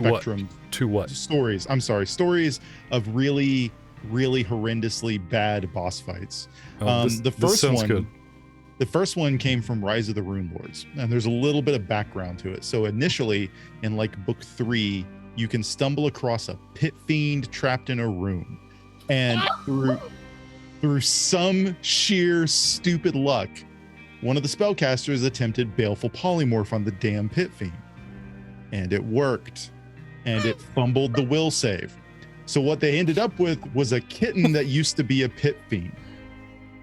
spectrum. To what? Stories. I'm sorry. Stories of really, really horrendously bad boss fights. This sounds good. The first one came from Rise of the Rune Lords, and there's a little bit of background to it. So initially, in like book 3, you can stumble across a pit fiend trapped in a room, and through some sheer stupid luck, one of the spellcasters attempted Baleful Polymorph on the damn pit fiend, and it worked, and it fumbled the will save. So what they ended up with was a kitten that used to be a pit fiend.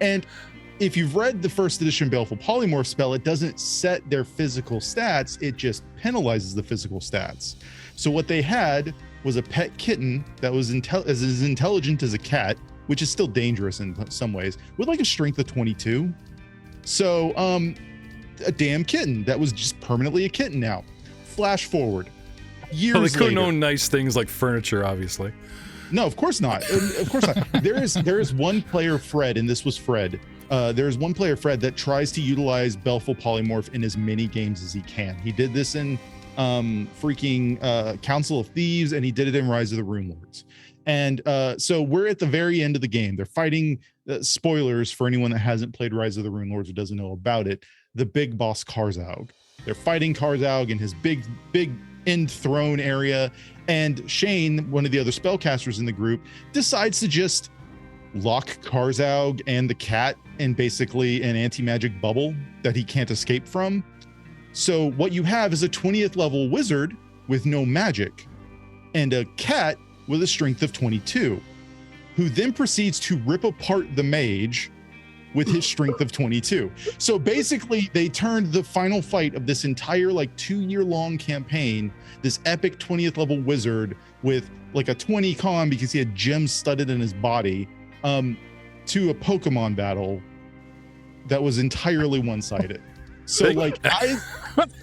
And if you've read the first edition Baleful Polymorph spell, it doesn't set their physical stats, it just penalizes the physical stats. So what they had was a pet kitten that was as intelligent as a cat, which is still dangerous in some ways, with like a strength of 22. So a damn kitten that was just permanently a kitten now. Flash forward. Years later. They couldn't own nice things like furniture, obviously. No, of course not. Of course not. There is one player, Fred, and this was Fred. There is one player, Fred, that tries to utilize Baleful Polymorph in as many games as he can. He did this in Council of Thieves, and he did it in Rise of the Rune Lords. And so we're at the very end of the game. They're fighting, spoilers for anyone that hasn't played Rise of the Rune Lords or doesn't know about it, the big boss Karzaug. They're fighting Karzaug in his big end throne area. And Shane, one of the other spellcasters in the group, decides to just lock Karzaug and the cat in basically an anti-magic bubble that he can't escape from. So what you have is a 20th level wizard with no magic and a cat with a strength of 22, who then proceeds to rip apart the mage with his strength of 22. So basically they turned the final fight of this entire like 2-year-long campaign, this epic 20th level wizard with like a 20 con because he had gems studded in his body, to a Pokemon battle that was entirely one-sided. So like I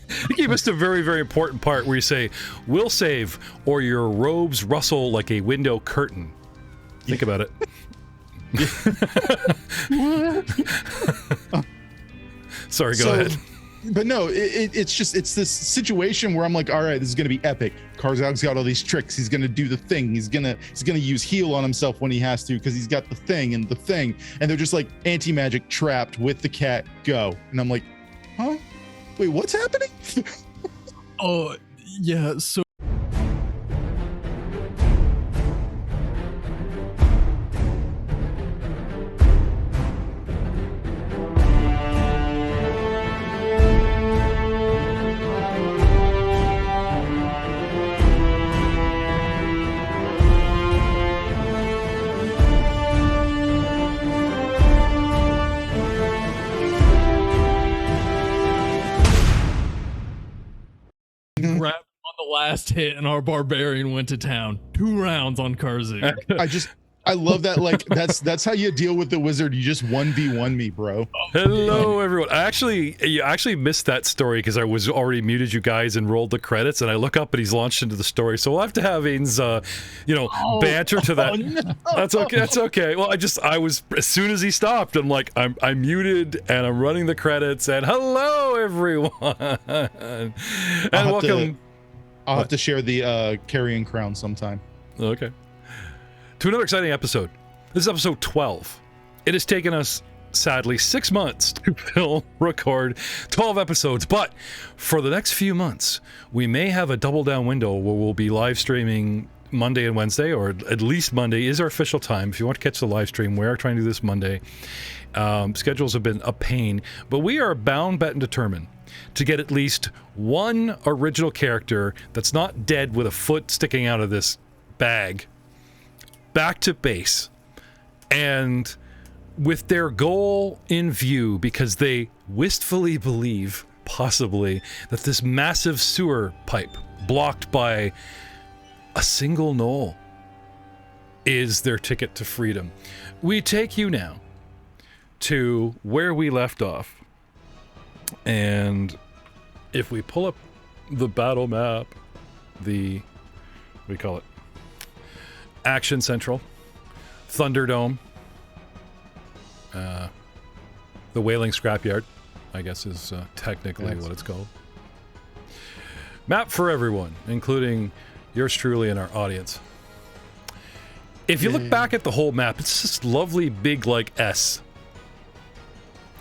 think you missed a very, very important part where you say, "Will save, or your robes rustle like a window curtain." Think about it. Sorry, go ahead. But no, it's this situation where I'm like, all right, this is gonna be epic. Karzaug's got all these tricks. He's gonna do the thing. He's gonna use heal on himself when he has to because he's got the thing, and they're just like anti-magic trapped with the cat. Go, and I'm like, huh? Wait, what's happening? Oh yeah, so. Last hit and our barbarian went to town. 2 rounds on Karzaug. I love that. Like that's how you deal with the wizard. You just 1v1 me, bro. Hello everyone. You actually missed that story because I was already muted you guys and rolled the credits, and I look up and he's launched into the story. So we'll have to have Aiden's banter to that. No. That's okay. That's okay. Well, I was as soon as he stopped, I'm like, I'm muted and I'm running the credits, and hello everyone. And welcome. I'll have to share the Carrion Crown sometime. Okay. To another exciting episode. This is episode 12. It has taken us, sadly, 6 months to record 12 episodes, but for the next few months, we may have a double down window where we'll be live streaming Monday and Wednesday, or at least Monday is our official time. If you want to catch the live stream, we are trying to do this Monday. Schedules have been a pain, but we are bound, bet, and determined to get at least one original character that's not dead with a foot sticking out of this bag back to base, and with their goal in view, because they wistfully believe, possibly, that this massive sewer pipe blocked by a single knoll is their ticket to freedom. We take you now to where we left off. And if we pull up the battle map, what do we call it? Action Central, Thunderdome, the Wailing Scrapyard, I guess is technically what it's called. Map for everyone, including yours truly and our audience. If you look back at the whole map, it's this lovely big like S.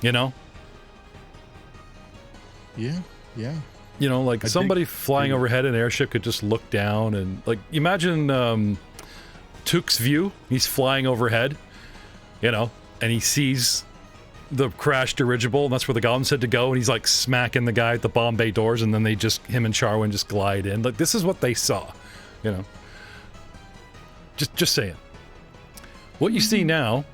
You know? Yeah. You know, like somebody flying overhead an airship could just look down and like imagine Took's view. He's flying overhead, you know, and he sees the crashed dirigible, and that's where the Golan said to go, and he's like smacking the guy at the bomb bay doors, and then him and Charwin just glide in. Like this is what they saw, you know. Just saying. What you see now,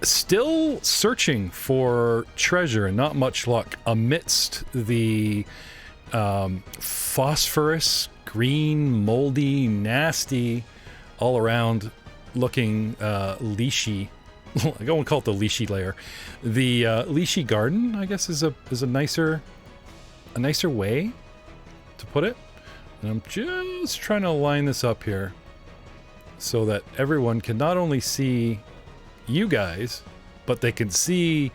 still searching for treasure and not much luck amidst the phosphorus, green, moldy, nasty, all around looking leashy. I don't want to call it the leashy layer. The leashy garden, I guess, is a nicer way to put it. And I'm just trying to line this up here so that everyone can not only see you guys, but they can see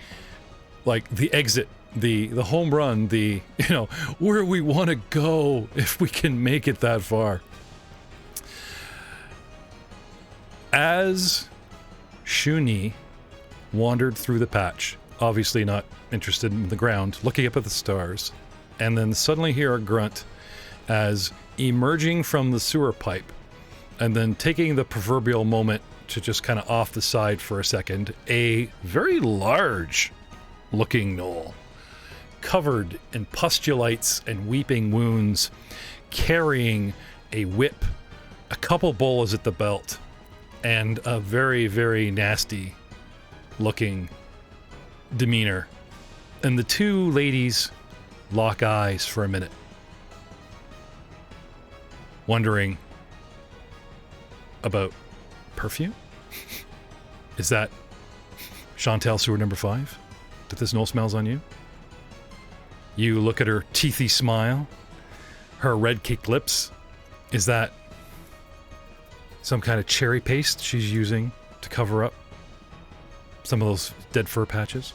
like the exit, the home run, the, you know, where we want to go if we can make it that far. As Shuni wandered through the patch, obviously not interested in the ground, looking up at the stars, and then suddenly hear a grunt as emerging from the sewer pipe, and then taking the proverbial moment to just kind of off the side for a second, a very large looking gnoll, covered in pustulites and weeping wounds, carrying a whip, a couple bolas at the belt, and a very, very nasty looking demeanor. And the two ladies lock eyes for a minute, wondering about perfume? Is that Chantal Sewer number 5? That this gnoll smells on you? You look at her teethy smile, her red-caked lips. Is that some kind of cherry paste she's using to cover up some of those dead fur patches?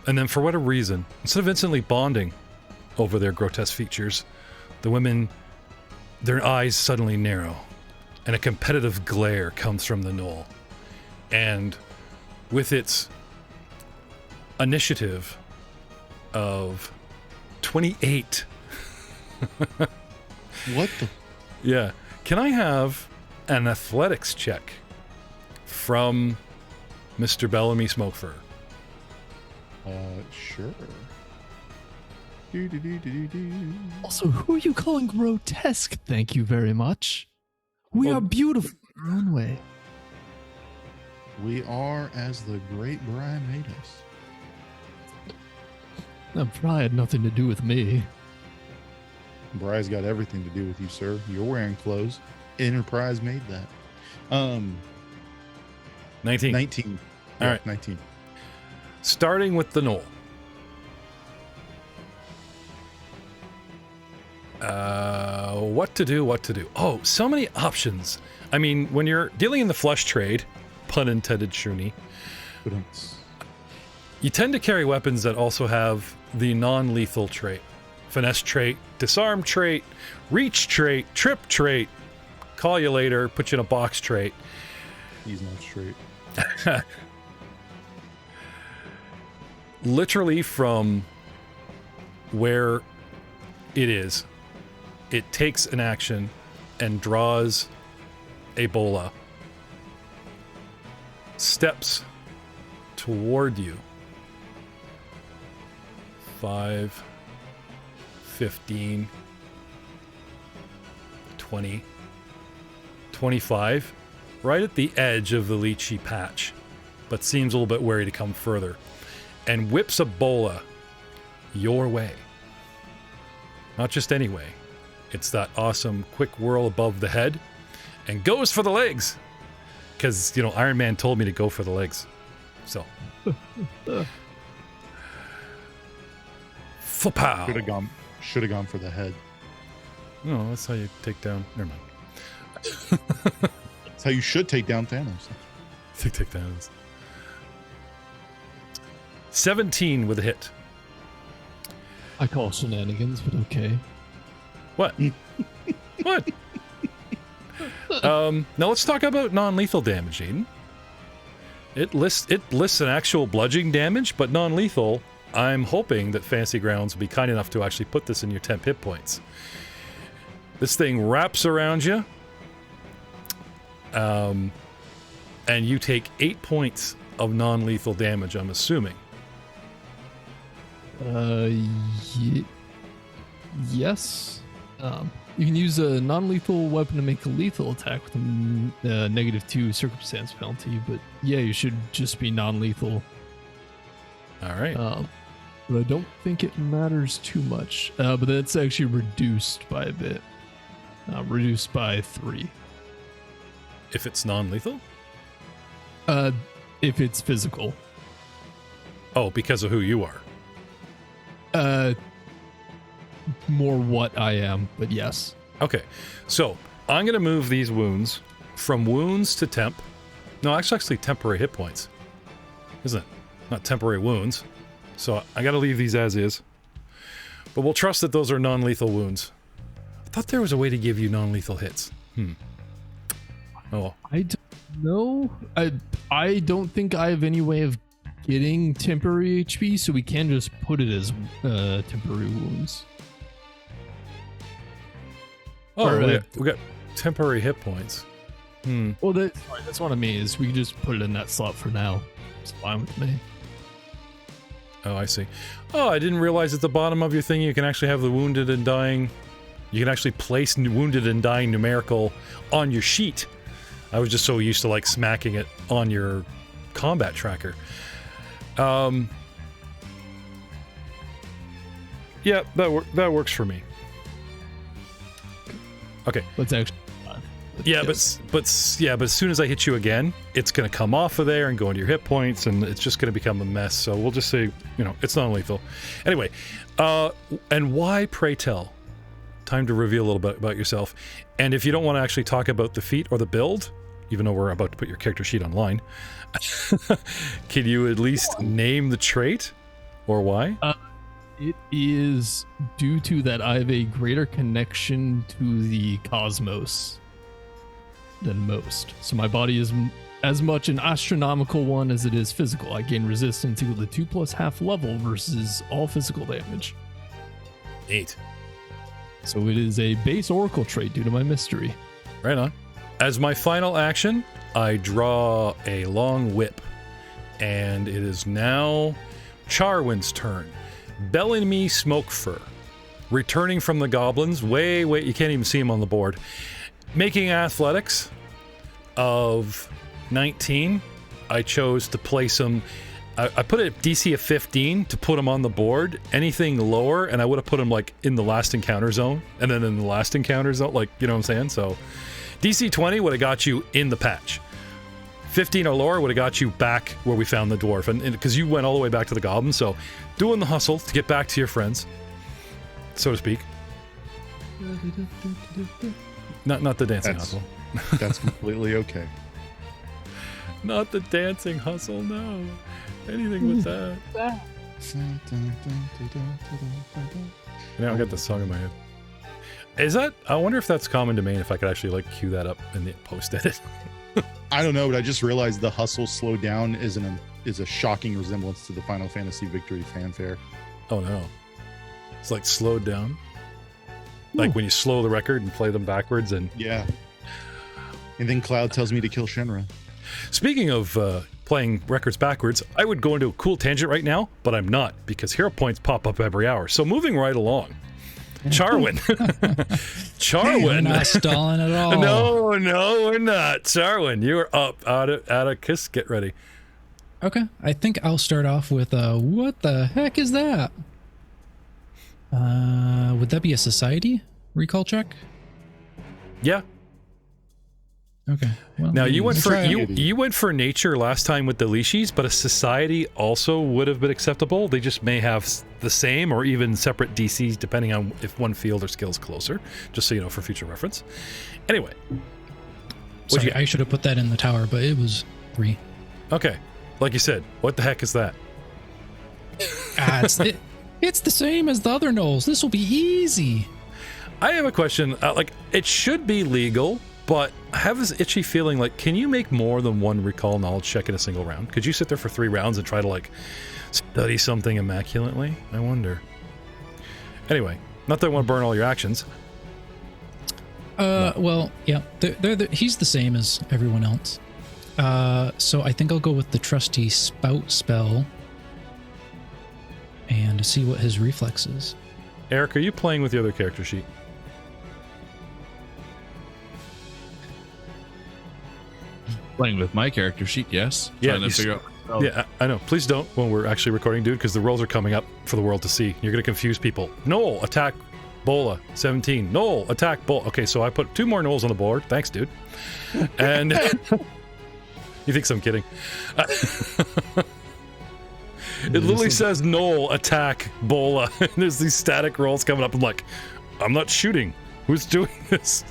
And then for whatever reason, instead of instantly bonding over their grotesque features, the women, their eyes suddenly narrow, and a competitive glare comes from the gnoll. And with its initiative of 28. What the? Yeah. Can I have an athletics check from Mr. Bellamy Smokefur? Sure. Also, who are you calling grotesque? Thank you very much. We are beautiful in our own way. We are as the great Brian made us. That probably had nothing to do with me. Brian's got everything to do with you, sir. You're wearing clothes. Enterprise made that. 19. 19. All right. 19. Starting with the gnoll. What to do? Oh, so many options. I mean, when you're dealing in the flesh trade, pun intended, Shuni, you tend to carry weapons that also have the non-lethal trait. Finesse trait, disarm trait, reach trait, trip trait, call you later, put you in a box trait. He's not straight. Literally from where it is, it takes an action and draws a bola, steps toward you. 5, 15, 20, 25, right at the edge of the lychee patch, but seems a little bit wary to come further, and whips a bola your way. Not just any way. It's that awesome quick whirl above the head and goes for the legs. Because, you know, Iron Man told me to go for the legs. So. Fopow. Should have gone for the head. No, that's how you take down. Never mind. That's how you should take down Thanos. Take Thanos. 17 with a hit. I call shenanigans, but okay. What? What? Now let's talk about non-lethal damage, Aiden. It lists an actual bludgeoning damage, but non-lethal. I'm hoping that Fantasy Grounds will be kind enough to actually put this in your temp hit points. This thing wraps around you, and you take 8 points of non-lethal damage, I'm assuming. Yes. You can use a non-lethal weapon to make a lethal attack with a -2 circumstance penalty, but yeah, you should just be non-lethal. All right. But I don't think it matters too much. But that's actually reduced by a bit. Reduced by 3. If it's non-lethal? If it's physical. Oh, because of who you are. More what I am, but yes. Okay, so I'm going to move these wounds from wounds to temp. No, actually temporary hit points, isn't it? Not temporary wounds. So I got to leave these as is. But we'll trust that those are non-lethal wounds. I thought there was a way to give you non-lethal hits. Oh. I don't know. I don't think I have any way of getting temporary HP, so we can just put it as temporary wounds. Oh, we got temporary hit points. Well, that's what I mean, is we can just put it in that slot for now. It's fine with me. Oh, I see. Oh, I didn't realize at the bottom of your thing you can actually have the wounded and dying. You can actually place wounded and dying numerical on your sheet. I was just so used to like smacking it on your combat tracker. Yeah, that works for me. Okay. Let's actually. Yeah, yes. but as soon as I hit you again, it's going to come off of there and go into your hit points, and it's just going to become a mess. So we'll just say, it's non-lethal. Anyway, and why, pray tell? Time to reveal a little bit about yourself. And if you don't want to actually talk about the feat or the build, even though we're about to put your character sheet online, can you at least name the trait or why? It is due to that I have a greater connection to the cosmos than most. So my body is as much an astronomical one as it is physical. I gain resistance equal to 2+ half level versus all physical damage. 8. So it is a base oracle trait due to my mystery. Right on. As my final action, I draw a long whip. And it is now Charwin's turn. Bellamy Smokefur, returning from the goblins, way, you can't even see him on the board, making athletics of 19. I chose to place him, I put a DC of 15 to put him on the board. Anything lower, and I would have put him like in the last encounter zone, and then in the last encounter zone, like, you know what I'm saying? So DC 20 would have got you in the patch. 15 or lower would have got you back where we found the dwarf, and because you went all the way back to the goblin, so doing the hustle to get back to your friends, so to speak. Not the dancing hustle. That's completely okay. Not the dancing hustle, no. Anything with that. Now I got the song in my head. Is that? I wonder if that's common domain. If I could actually like cue that up in the post edit. I don't know, but I just realized the hustle slowed down is a shocking resemblance to the Final Fantasy Victory fanfare. Oh no. It's like slowed down. Like when you slow the record and play them backwards and... Yeah. And then Cloud tells me to kill Shenra. Speaking of playing records backwards, I would go into a cool tangent right now, but I'm not, because hero points pop up every hour. So moving right along. Charwin. Charwin. We're not stalling at all. No, we're not. Charwin, you're up. Out of kiss. Get ready. Okay. I think I'll start off with what the heck is that? Would that be a society recall check? Yeah. Okay. Well, now you went for nature last time with the leashies, but a society also would have been acceptable. They just may have the same or even separate DCs depending on if one field or skill is closer. Just so you know for future reference. Anyway, sorry, I should have put that in the tower, but it was 3. Okay, like you said, what the heck is that? It's the same as the other gnolls. This will be easy. I have a question. Like, it should be legal, but I have this itchy feeling, like, can you make more than one recall knowledge check in a single round? Could you sit there for 3 rounds and try to, like, study something immaculately? I wonder. Anyway, not that I want to burn all your actions. Well, yeah, he's the same as everyone else. So I think I'll go with the trusty spout spell and see what his reflex is. Eric, are you playing with the other character sheet? Playing with my character sheet, yes. Yeah, Trying to figure out. Oh, Yeah, I know. Please don't when we're actually recording, dude, because the rolls are coming up for the world to see. You're going to confuse people. Noel, attack Bola, 17. Noel, attack Bola. Okay, so I put 2 more Noels on the board. Thanks, dude. And you think I'm kidding? It literally says Noel, attack Bola. And there's these static rolls coming up. I'm like, I'm not shooting. Who's doing this?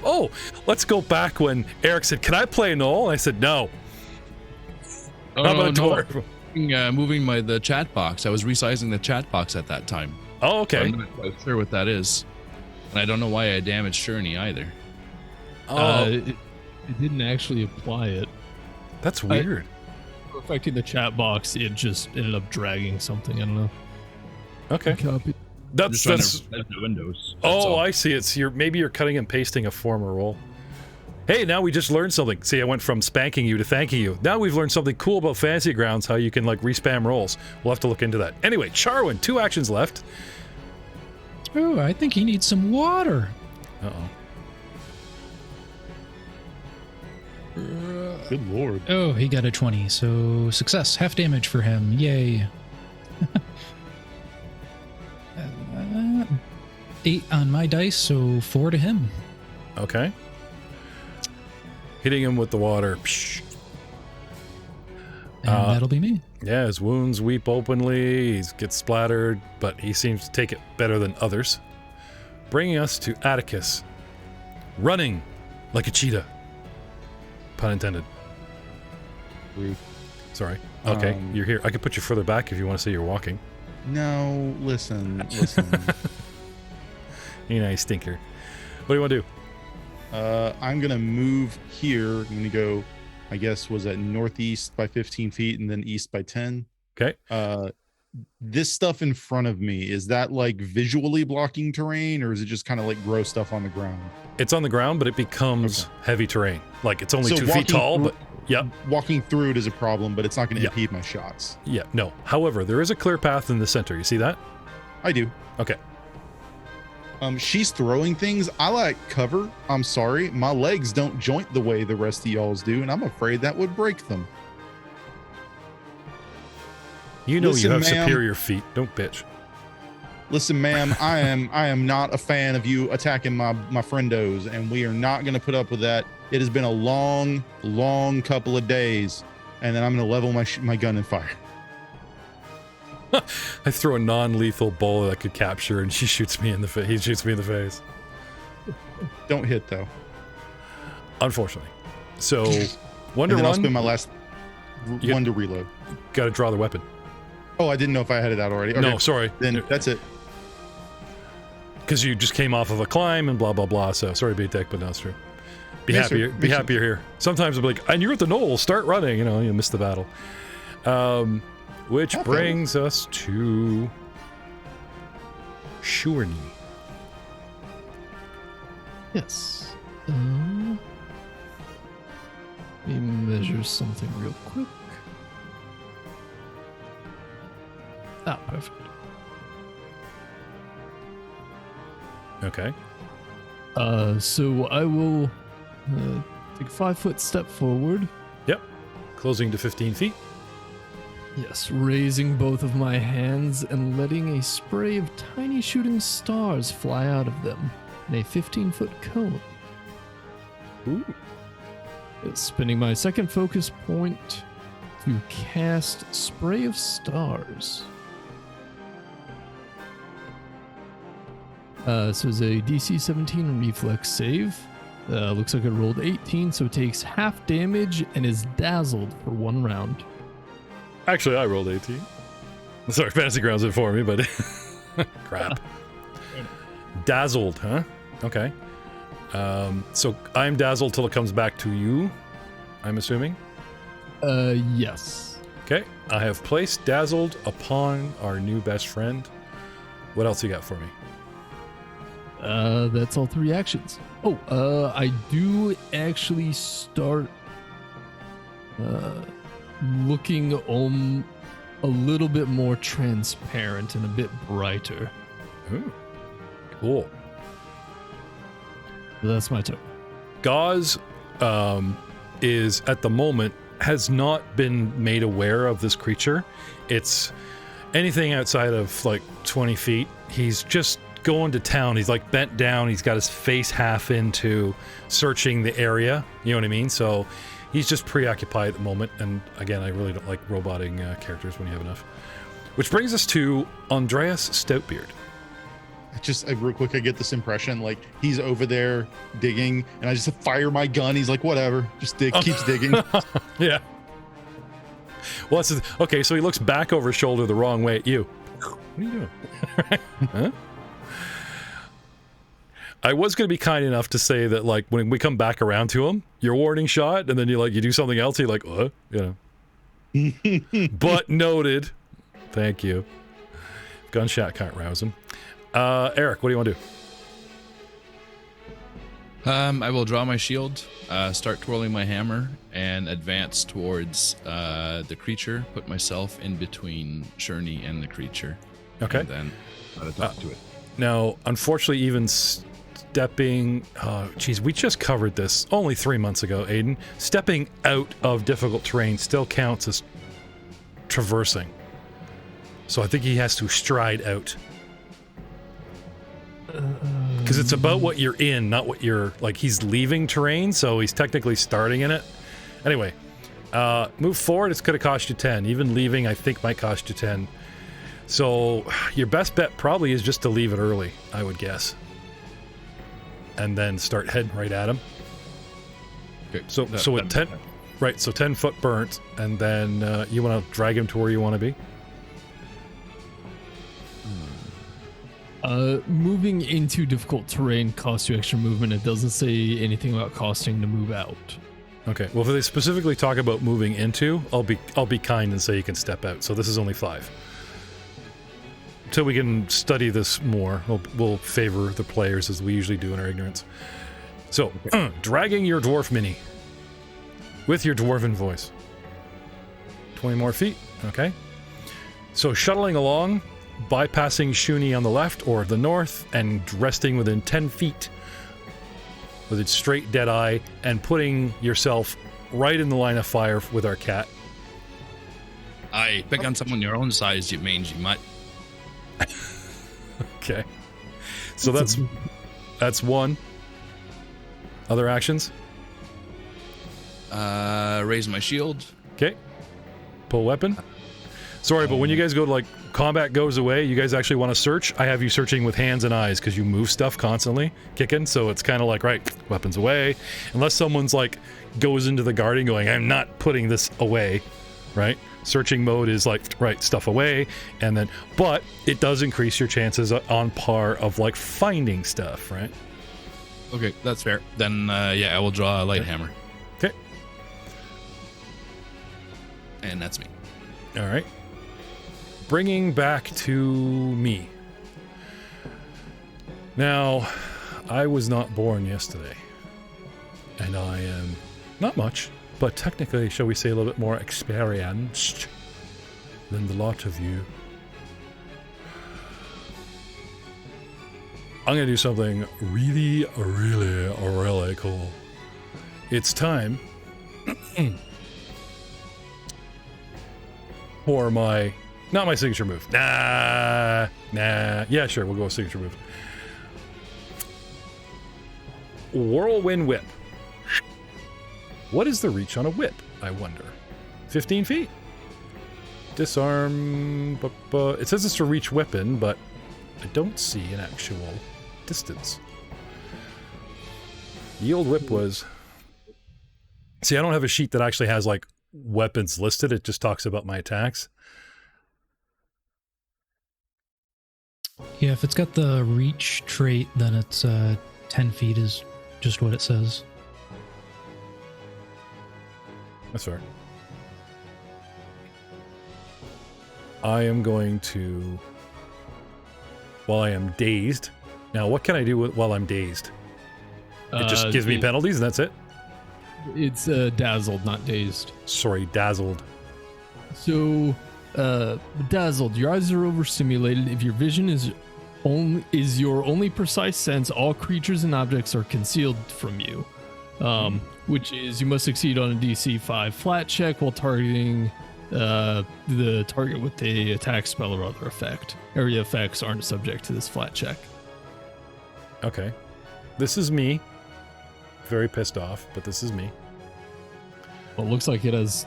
Oh, let's go back when Eric said, can I play Noel? And I said, no. Oh, How about no, a dwarf? moving the chat box. I was resizing the chat box at that time. Oh, So okay. I'm not quite sure what that is. And I don't know why I damaged Shurney either. Oh, It didn't actually apply it. that's weird. Affecting the chat box, it just ended up dragging something. I don't know. Okay. Copy. I'm That's just trying to reset the windows. That's Oh, all. I see. It's maybe you're cutting and pasting a former roll. Hey, now we just learned something. See, I went from spanking you to thanking you. Now we've learned something cool about Fantasy Grounds, how you can, like, respam rolls. We'll have to look into that. Anyway, Charwin, 2 actions left. Oh, I think he needs some water. Uh-oh. Good lord. Oh, he got a 20, so success. Half damage for him. Yay. 8 on my dice, so 4 to him. Okay. Hitting him with the water. Psh. And that'll be me. Yeah, his wounds weep openly. He gets splattered, but he seems to take it better than others. Bringing us to Atticus. Running like a cheetah. Pun intended. Rude. Sorry. Okay, you're here. I could put you further back if you want to say you're walking. No, listen. You nice stinker. What do you want to do? I'm gonna move here. I'm gonna go, I guess, was that northeast by 15 feet and then east by 10. Okay. This stuff in front of me, is that like visually blocking terrain, or is it just kind of like gross stuff on the ground? It's on the ground, but it becomes heavy terrain. Like, it's only So 2 feet walking tall, through- but yeah. Walking through it is a problem, but it's not going to Yeah. impede my shots. Yeah, no. However, there is a clear path in the center. You see that? I do. Okay. She's throwing things. I like cover. I'm sorry. My legs don't joint the way the rest of y'all's do, and I'm afraid that would break them. You know Listen, you have ma'am. superior feet. Don't bitch. Listen, ma'am, I am not a fan of you attacking my friendos, and we are not going to put up with that. It has been a long couple of days, and then I'm going to level my gun and fire. I throw a non-lethal bowl that I could capture, and she shoots me in the face. He shoots me in the face. Don't hit though. Unfortunately. So, one And to then I'll spend run. my last You- one to reload. Got to draw the weapon. Oh, I didn't know if I had it out already. Okay. No, sorry. Then that's it. Because you just came off of a climb and blah blah blah. So sorry, B-Tech, but no, it's true. Be Yes, happy. sir. Be Makes happy you're here. Sometimes I'll be like, and you're at the knoll. Start running. You miss the battle. Which Not brings us to Shurney. Yes. Let me measure something real quick. Ah, perfect. Okay. So I will take a 5-foot step forward. Yep. Closing to 15 feet. Yes, raising both of my hands and letting a spray of tiny shooting stars fly out of them in a 15-foot cone. Ooh. Spending my second focus point to cast Spray of Stars. So it's a DC 17 reflex save. Looks like it rolled 18, so it takes half damage and is dazzled for 1 round. Actually, I rolled 18. Sorry, Fantasy Grounds it for me, but crap. Dazzled, huh? Okay. So I'm dazzled till it comes back to you, I'm assuming. Yes. Okay. I have placed dazzled upon our new best friend. What else you got for me? That's all 3 actions. Oh, I do actually start looking a little bit more transparent and a bit brighter. Ooh, cool. That's my turn. Gauze is at the moment has not been made aware of this creature. It's anything outside of like 20 feet. He's just going to town. He's like bent down. He's got his face half into searching the area. You know what I mean? So he's just preoccupied at the moment. And again, I really don't like roboting characters when you have enough. Which brings us to Andreas Stoutbeard. Real quick, I get this impression like he's over there digging, and I just fire my gun. He's like, whatever, just dig, keeps digging. Yeah. Well, okay, so he looks back over his shoulder the wrong way at you. What are you doing? Huh? I was going to be kind enough to say that, like, when we come back around to him, your warning shot, and then you do something else, you're like, what? You know. But noted. Thank you. Gunshot can't rouse him. Eric, what do you want to do? I will draw my shield, start twirling my hammer, and advance towards the creature. Put myself in between Shurney and the creature. Okay. And then talk to it. Now, unfortunately, even stepping... Oh, geez, we just covered this only 3 months ago, Aiden. Stepping out of difficult terrain still counts as traversing. So I think he has to stride out. Because it's about what you're in, not what you're... Like, he's leaving terrain, so he's technically starting in it. Anyway, move forward, it's going to cost you 10. Even leaving, I think, might cost you 10. So, your best bet probably is just to leave it early, I would guess. And then start heading right at him. Okay. So at 10... Right, so 10 foot burnt, and then you want to drag him to where you want to be? Moving into difficult terrain costs you extra movement. It doesn't say anything about costing to move out. Okay. Well, if they specifically talk about moving into, I'll be kind and say you can step out. So this is only 5. Until we can study this more, we'll favor the players as we usually do in our ignorance. So, dragging your dwarf mini with your dwarven voice. 20 more feet. Okay. So shuttling along, bypassing Shuni on the left or the north, and resting within 10 feet with its straight dead eye, and putting yourself right in the line of fire with our cat. Aye, pick on someone your own size, you mangy mutt. Okay. So that's one. Other actions? Raise my shield. Okay. Pull weapon. Sorry, but when you guys go to, like, combat goes away, you guys actually want to search, I have you searching with hands and eyes because you move stuff constantly, kicking, so it's kind of like, right, weapons away. Unless someone's like, goes into the guarding going, I'm not putting this away, right? Searching mode is like, right, stuff away, and then, but it does increase your chances on par of, like, finding stuff, right? Okay, that's fair. Then, yeah, I will draw a light hammer. Okay. And that's me. All right. Bringing back to me. Now, I was not born yesterday. And I am not much, but technically, shall we say, a little bit more experienced than the lot of you. I'm going to do something really, really, really cool. It's time for my... Not my signature move. Nah. Yeah, sure, we'll go with signature move. Whirlwind Whip. What is the reach on a whip, I wonder? 15 feet. Disarm... It says it's a reach weapon, but I don't see an actual distance. Yield Whip was... See, I don't have a sheet that actually has, like, weapons listed. It just talks about my attacks. Yeah, if it's got the reach trait, then it's 10 feet is just what it says. That's fair. I am going to... While I am dazed... Now, what can I do while I'm dazed? It just gives me penalties and that's it? It's dazzled, not dazed. Sorry, dazzled. So, dazzled, your eyes are overstimulated. If your vision is your only precise sense, all creatures and objects are concealed from you. Which is, you must succeed on a DC 5 flat check while targeting the target with the attack spell or other effect. Area effects aren't subject to this flat check. Okay. This is me. Very pissed off, but this is me. Well, it looks like it has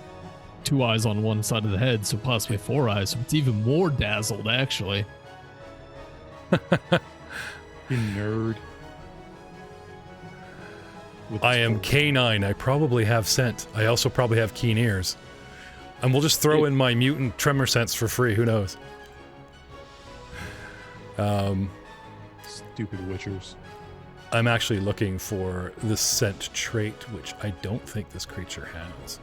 2 eyes on one side of the head, so possibly 4 eyes, so it's even more dazzled, actually. You nerd. I am K9. I probably have scent. I also probably have keen ears. And we'll just throw in my mutant tremor sense for free. Who knows? Stupid witchers. I'm actually looking for the scent trait, which I don't think this creature has.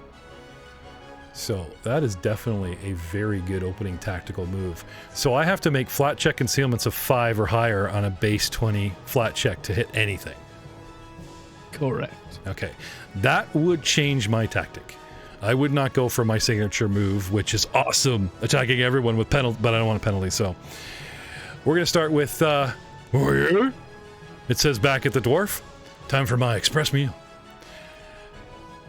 So that is definitely a very good opening tactical move. So I have to make flat check concealments of 5 or higher on a base 20 flat check to hit anything. Correct. Okay, that would change my tactic. I would not go for my signature move, which is awesome, attacking everyone with penalty, but I don't want a penalty, so we're going to start with warrior. It says back at the dwarf, time for my express meal.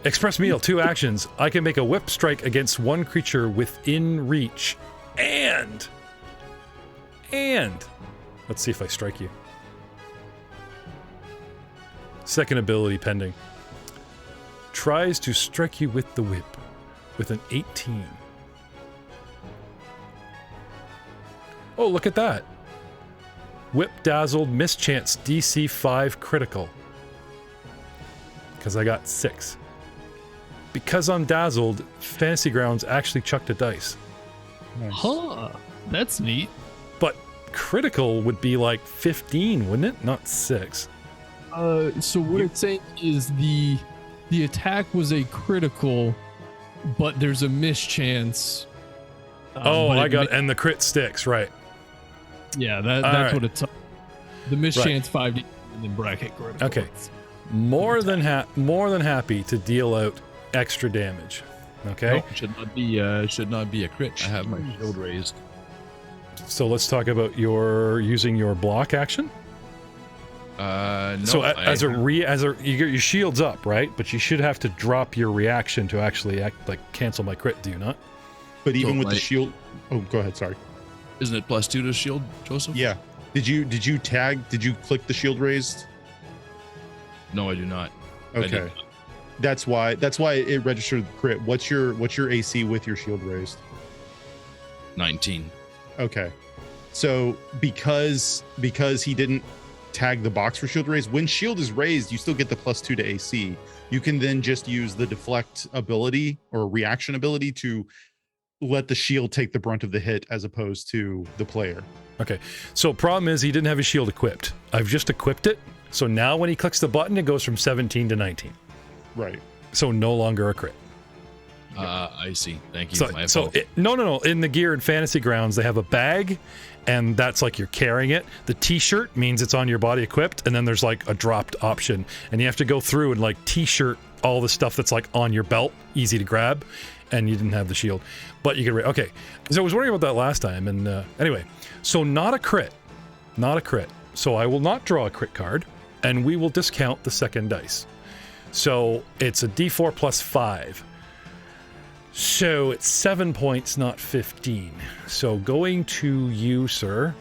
Express meal, 2 actions. I can make a whip strike against one creature within reach, and let's see if I strike you. Second ability pending. Tries to strike you with the whip with an 18. Oh, look at that. Whip dazzled mischance DC 5 critical. Because I got 6. Because I'm dazzled, Fantasy Grounds actually chucked a dice. Nice. Huh. That's neat. But critical would be like 15, wouldn't it? Not 6. So what it's saying is the attack was a critical, but there's a mischance. I got it. And the crit sticks, right. Yeah, that's right. what it's. The mischance 5D and then bracket critical. Okay. More than happy to deal out extra damage. Okay. No, should not be a crit. I have my shield raised. So let's talk about using your block action. No. So your shield's up, right? But you should have to drop your reaction to actually cancel my crit. Do you not? But even with the shield, oh, go ahead. Sorry. Isn't it +2 to shield, Joseph? Yeah. Did you click the shield raised? No, I do not. Okay. That's why it registered the crit. What's your AC with your shield raised? 19. Okay. So because he didn't tag the box for shield raise, when shield is raised, you still get the +2 to AC. You can then just use the deflect ability or reaction ability to let the shield take the brunt of the hit as opposed to the player. Okay. So problem is he didn't have his shield equipped. I've just equipped it. So now when he clicks the button, it goes from 17 to 19. Right. So no longer a crit. I see. Thank you. No. In the gear in Fantasy Grounds, they have a bag, and that's like you're carrying it. The T-shirt means it's on your body equipped, and then there's like a dropped option, and you have to go through and like T-shirt all the stuff that's like on your belt, easy to grab, and you didn't have the shield, but you could. Okay, because I was worrying about that last time, and anyway, so not a crit. So I will not draw a crit card, and we will discount the second dice. So it's a D4 plus 5. So it's 7 points, not 15. So going to you, sir,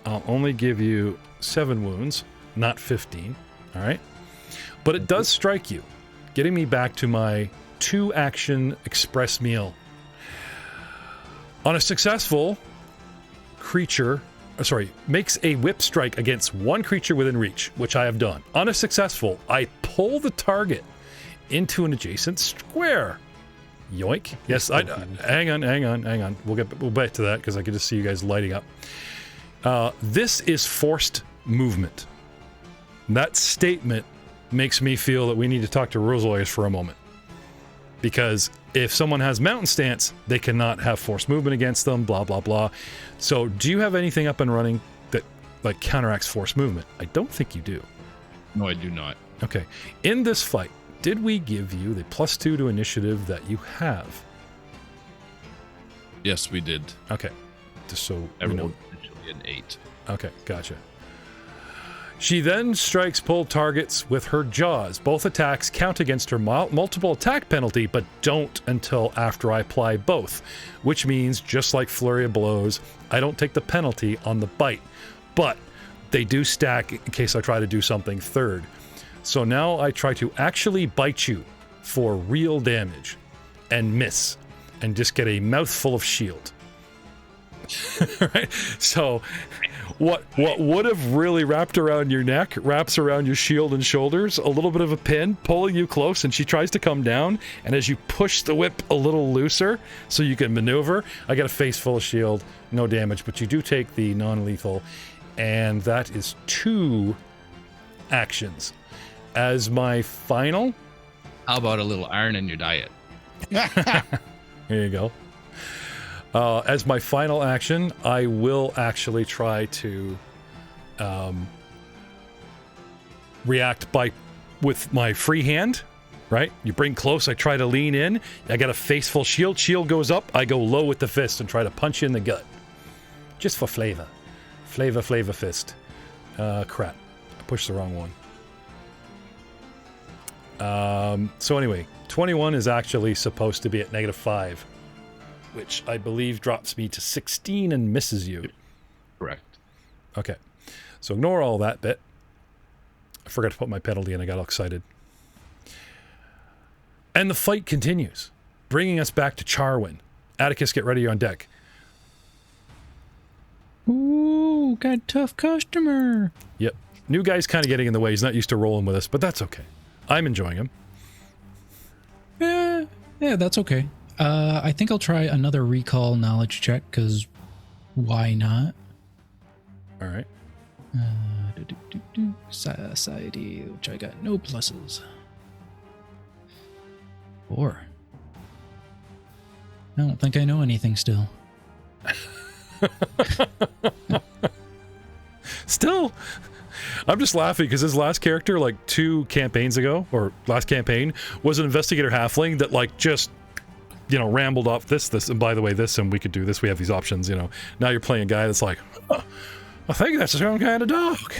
I'll only give you 7 wounds, not 15. All right. But it does strike you, getting me back to my 2-action express meal. On a successful creature, makes a whip strike against one creature within reach, which I have done. On a successful, I pull the target into an adjacent square. Yoink. Yes, hang on. We'll get back to that because I can just see you guys lighting up. This is forced movement. That statement makes me feel that we need to talk to rules lawyers for a moment. Because if someone has mountain stance, they cannot have forced movement against them, blah, blah, blah. So do you have anything up and running that like counteracts forced movement? I don't think you do. No, I do not. Okay. In this fight, did we give you the +2 to initiative that you have? Yes, we did. Okay. Just so I we know. rolled initially an 8. Okay, gotcha. She then strikes pulled targets with her jaws. Both attacks count against her multiple attack penalty, but don't until after I apply both, which means, just like Flurry of Blows, I don't take the penalty on the bite, but they do stack in case I try to do something third. So now I try to actually bite you for real damage and miss and just get a mouthful of shield. Right? So what would have really wrapped around your neck wraps around your shield and shoulders, a little bit of a pin pulling you close, and she tries to come down, and as you push the whip a little looser so you can maneuver, I got a face full of shield, no damage, but you do take the non-lethal, and that is 2 actions. As my final, How about a little iron in your diet? here you go. As my final action, I will actually try to react with my free hand, right? You bring close, I try to lean in. I got a face full shield. Shield goes up, I go low with the fist and try to punch you in the gut. Just for flavor. Flavor fist. Crap. I pushed the wrong one. So anyway, 21 is actually supposed to be at -5. Which I believe drops me to 16 and misses you. Correct. Okay. So ignore all that bit. I forgot to put my penalty in. I got all excited. And the fight continues, bringing us back to Charwin. Atticus, get ready. You're on deck. Ooh, got a tough customer. Yep. New guy's kind of getting in the way. He's not used to rolling with us, but that's okay. I'm enjoying him. Yeah, that's okay. I think I'll try another recall knowledge check, because why not? All right. Society, which I got no pluses. 4. I don't think I know anything still. Still, I'm just laughing because his last character, like 2 campaigns ago, or last campaign, was an investigator halfling that like just, rambled off this, and by the way, this, and we could do this, we have these options, Now you're playing a guy that's like, I think that's some kind of dog.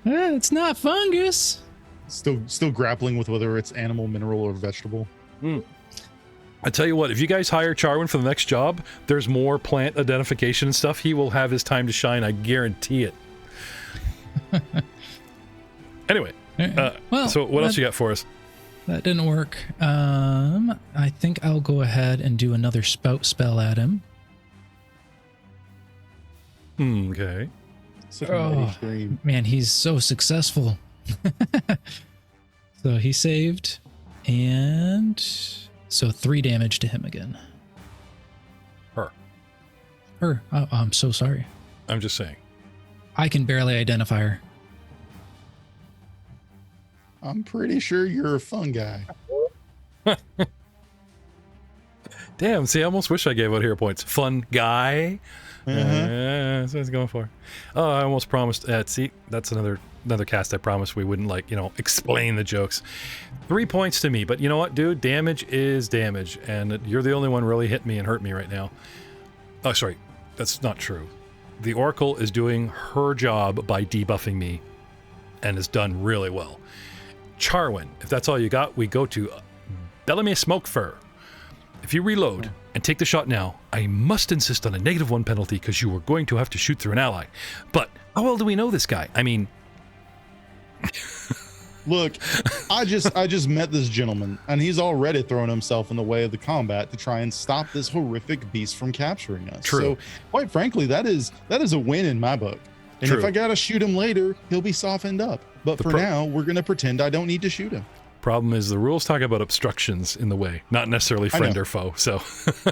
It's not fungus. Still grappling with whether it's animal, mineral, or vegetable. I tell you what, if you guys hire Charwin for the next job, there's more plant identification and stuff. He will have his time to shine, I guarantee it. Anyway, so what else you got for us? That didn't work. I think I'll go ahead and do another spout spell at him. Okay. Such a mighty stream. Man, he's so successful. So he saved, and so 3 damage to him again. Her. Oh, I'm so sorry. I'm just saying. I can barely identify her. I'm pretty sure you're a fun guy. Damn, see, I almost wish I gave out hero points. Fun guy. That's what I was going for. Oh, I almost promised. See, that's another cast I promised we wouldn't, explain the jokes. 3 points to me, but you know what, dude? Damage is damage, and you're the only one really hit me and hurt me right now. Oh, sorry. That's not true. The Oracle is doing her job by debuffing me, and has done really well. Charwin, if that's all you got, we go to Bellamy Smokefur. If you reload and take the shot now, I must insist on a -1 penalty because you are going to have to shoot through an ally. But how well do we know this guy? I mean... Look, I just met this gentleman, and he's already thrown himself in the way of the combat to try and stop this horrific beast from capturing us. True. So, quite frankly, that is a win in my book. And True. if I gotta shoot him later, he'll be softened up. But for now, we're gonna pretend I don't need to shoot him. Problem is the rules talk about obstructions in the way, not necessarily friend or foe. So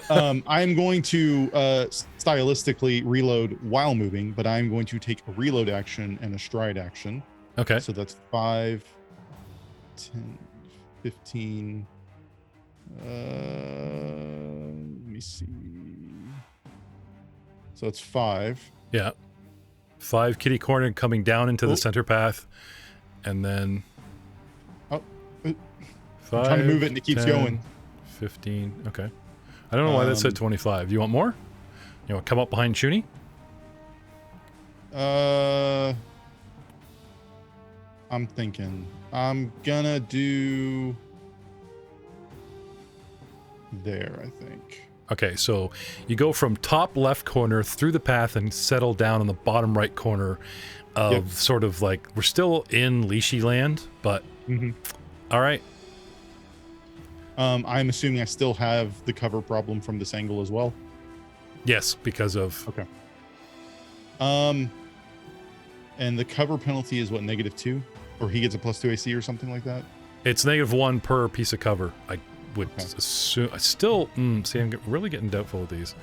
I'm going to stylistically reload while moving, but I'm going to take a reload action and a stride action. okay. So that's 5, 10, 15. Let me see. So it's 5. Yeah. 5 kitty corner coming down into the center path, and then 5, I'm trying to move it and it keeps 10, going. 15. Okay. I don't know why that said 25. Do you want more? You want to come up behind Shoonie? I'm thinking I'm gonna do there, I think. Okay, so you go from top left corner through the path and settle down in the bottom right corner of sort of like, we're still in Leashy land, but all right. I'm assuming I still have the cover problem from this angle as well. Yes, because of... Okay. And the cover penalty is what, -2? Or he gets a +2 AC or something like that? It's -1 per piece of cover. I would assume... I still... see, I'm really getting doubtful with these.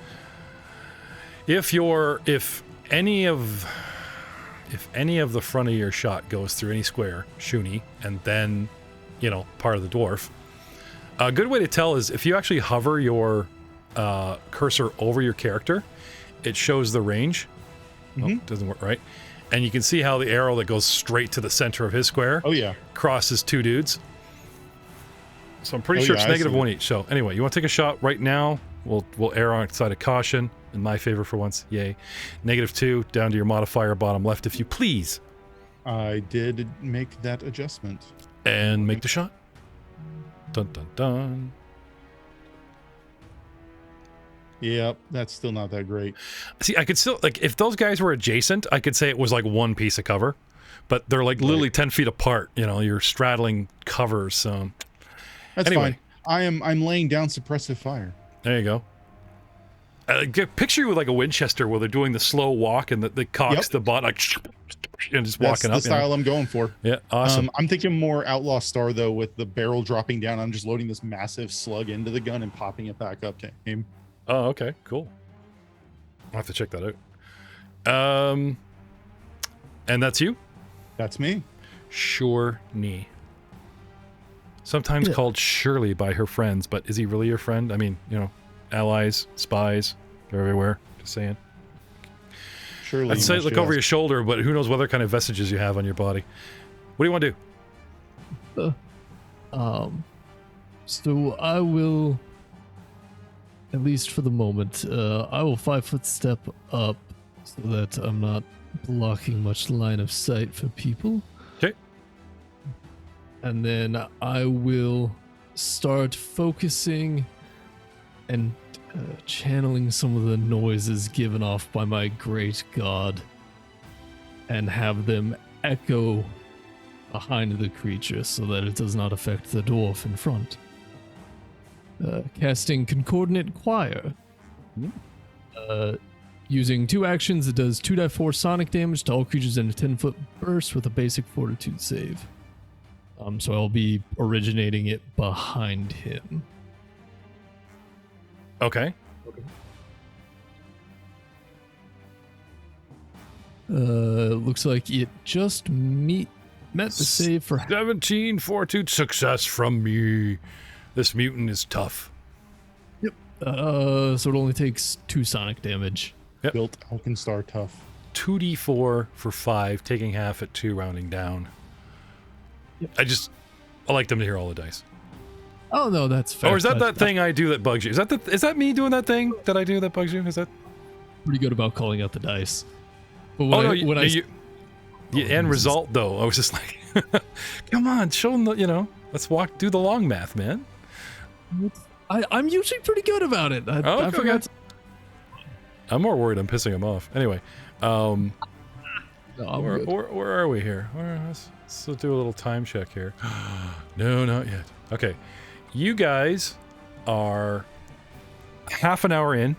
If any of the front of your shot goes through any square, Shoonie, and then, part of the dwarf, a good way to tell is if you actually hover your cursor over your character, it shows the range. Oh, doesn't work right. And you can see how the arrow that goes straight to the center of his square crosses 2 dudes. So I'm pretty sure it's -1 each. So anyway, you want to take a shot right now? We'll err on the side of caution. In my favor for once. Yay. -2 down to your modifier bottom left, if you please. I did make that adjustment. And make the shot. Dun dun dun. Yep, that's still not that great. See, I could still, like, if those guys were adjacent, I could say it was like 1 piece of cover. But they're like literally 10 feet apart. You're straddling covers, so... That's fine. I'm laying down suppressive fire. There you go. Picture you with like a Winchester where they're doing the slow walk and the cocks the butt, like, and just walking up. That's the style I'm going for. Yeah, awesome. I'm thinking more Outlaw Star, though, with the barrel dropping down. I'm just loading this massive slug into the gun and popping it back up to aim. Oh, okay, cool. I'll have to check that out. And that's you? That's me. Sure knee. Sometimes called Shirley by her friends, but is he really your friend? I mean, allies, spies, they're everywhere. Just saying. Surely. I'd say look over your shoulder, but who knows what other kind of vestiges you have on your body. What do you want to do? So I will, at least for the moment, I will 5-foot step up so that I'm not blocking much line of sight for people. Okay. And then I will start focusing and channeling some of the noises given off by my great god and have them echo behind the creature so that it does not affect the dwarf in front. Casting Concordant Choir. Using 2 actions, it does 2d4 sonic damage to all creatures in a 10-foot burst with a basic fortitude save. So I'll be originating it behind him. Okay. Looks like it just met the save for 17 fortitude success from me. This mutant is tough. Yep. So it only takes 2 sonic damage. Yep. Built AlkenStar tough. 2d4 for 5, taking half at 2, rounding down. Yep. I like them to hear all the dice. Oh no, that's fair. Or is that thing I do that bugs you? Is that me doing that thing that I do that bugs you? Is that pretty good about calling out the dice? But end result though, I was just like, come on, show them the, let's do the long math, man. I'm usually pretty good about it. I forgot. I'm more worried I'm pissing him off. Anyway, No, where are we here? Let's do a little time check here. No, not yet. Okay. You guys are half an hour in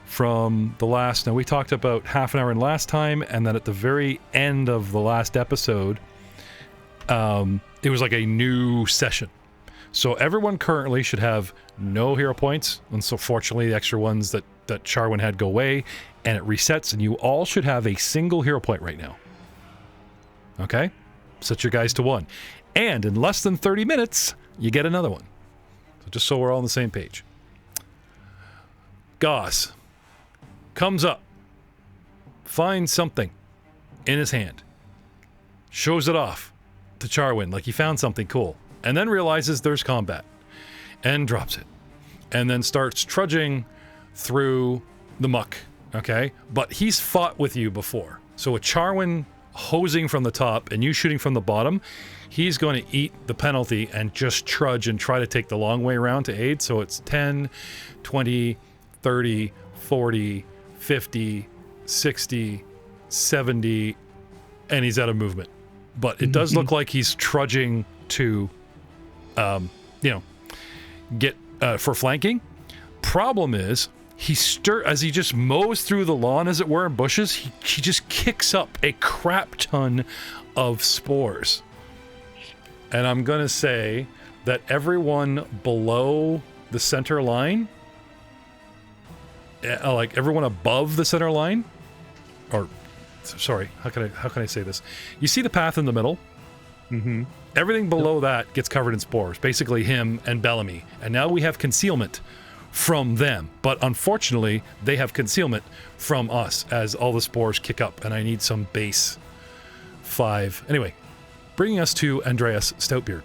from the last... Now, we talked about half an hour in last time, and then at the very end of the last episode, it was like a new session. So everyone currently should have no hero points, and so fortunately the extra ones that Charwin had go away, and it resets, and you all should have a single hero point right now. Okay? Set your guys to 1. And in less than 30 minutes, you get another one. So just so we're all on the same page. Goss comes up, finds something in his hand, shows it off to Charwin like he found something cool, and then realizes there's combat, and drops it, and then starts trudging through the muck, okay? But he's fought with you before. So with Charwin hosing from the top and you shooting from the bottom, he's going to eat the penalty and just trudge and try to take the long way around to aid. So it's 10, 20, 30, 40, 50, 60, 70, and he's out of movement. But it does look like he's trudging to, get for flanking. Problem is, as he just mows through the lawn, as it were, in bushes, he just kicks up a crap ton of spores. And I'm gonna say that everyone below the center line, like everyone above the center line, or sorry, how can I say this? You see the path in the middle? Mm-hmm. Everything below that gets covered in spores, basically him and Bellamy. And now we have concealment from them. But unfortunately, they have concealment from us as all the spores kick up, and I need some base 5. Anyway, bringing us to Andreas Stoutbeard.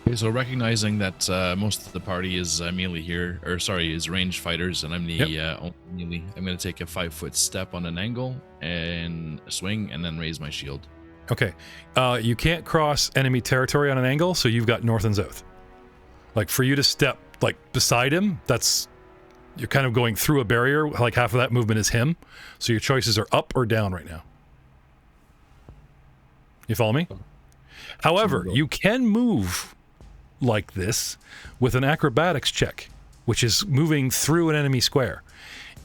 Okay, so recognizing that most of the party is melee here, is ranged fighters, and I'm the only melee, I'm going to take a 5-foot step on an angle and swing, and then raise my shield. Okay, you can't cross enemy territory on an angle, so you've got north and south. Like, for you to step, like, beside him, you're kind of going through a barrier, like half of that movement is him, so your choices are up or down right now. You follow me? However, you can move like this with an acrobatics check, which is moving through an enemy square.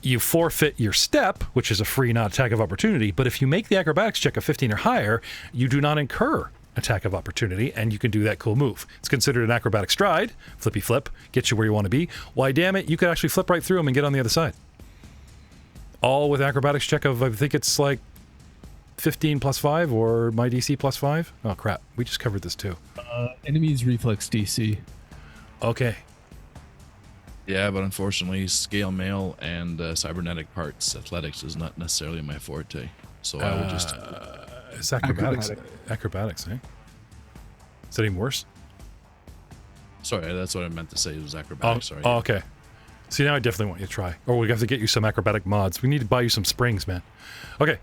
You forfeit your step, which is a free not attack of opportunity, but if you make the acrobatics check of 15 or higher, you do not incur attack of opportunity, and you can do that cool move. It's considered an acrobatic stride, flippy flip, get you where you want to be. Why, damn it, you could actually flip right through them and get on the other side. All with acrobatics check of, I think it's like 15 plus 5, or my DC plus 5. Oh crap, we just covered this too. Enemies reflex DC. Okay. Yeah, but unfortunately, scale mail and cybernetic parts, athletics is not necessarily my forte. So I will just... It's acrobatics. Acrobatics, eh? Is that even worse? Sorry, that's what I meant to say. It was acrobatics. Sorry. Oh, okay. See, now I definitely want you to try. Or we have to get you some acrobatic mods. We need to buy you some springs, man. Okay.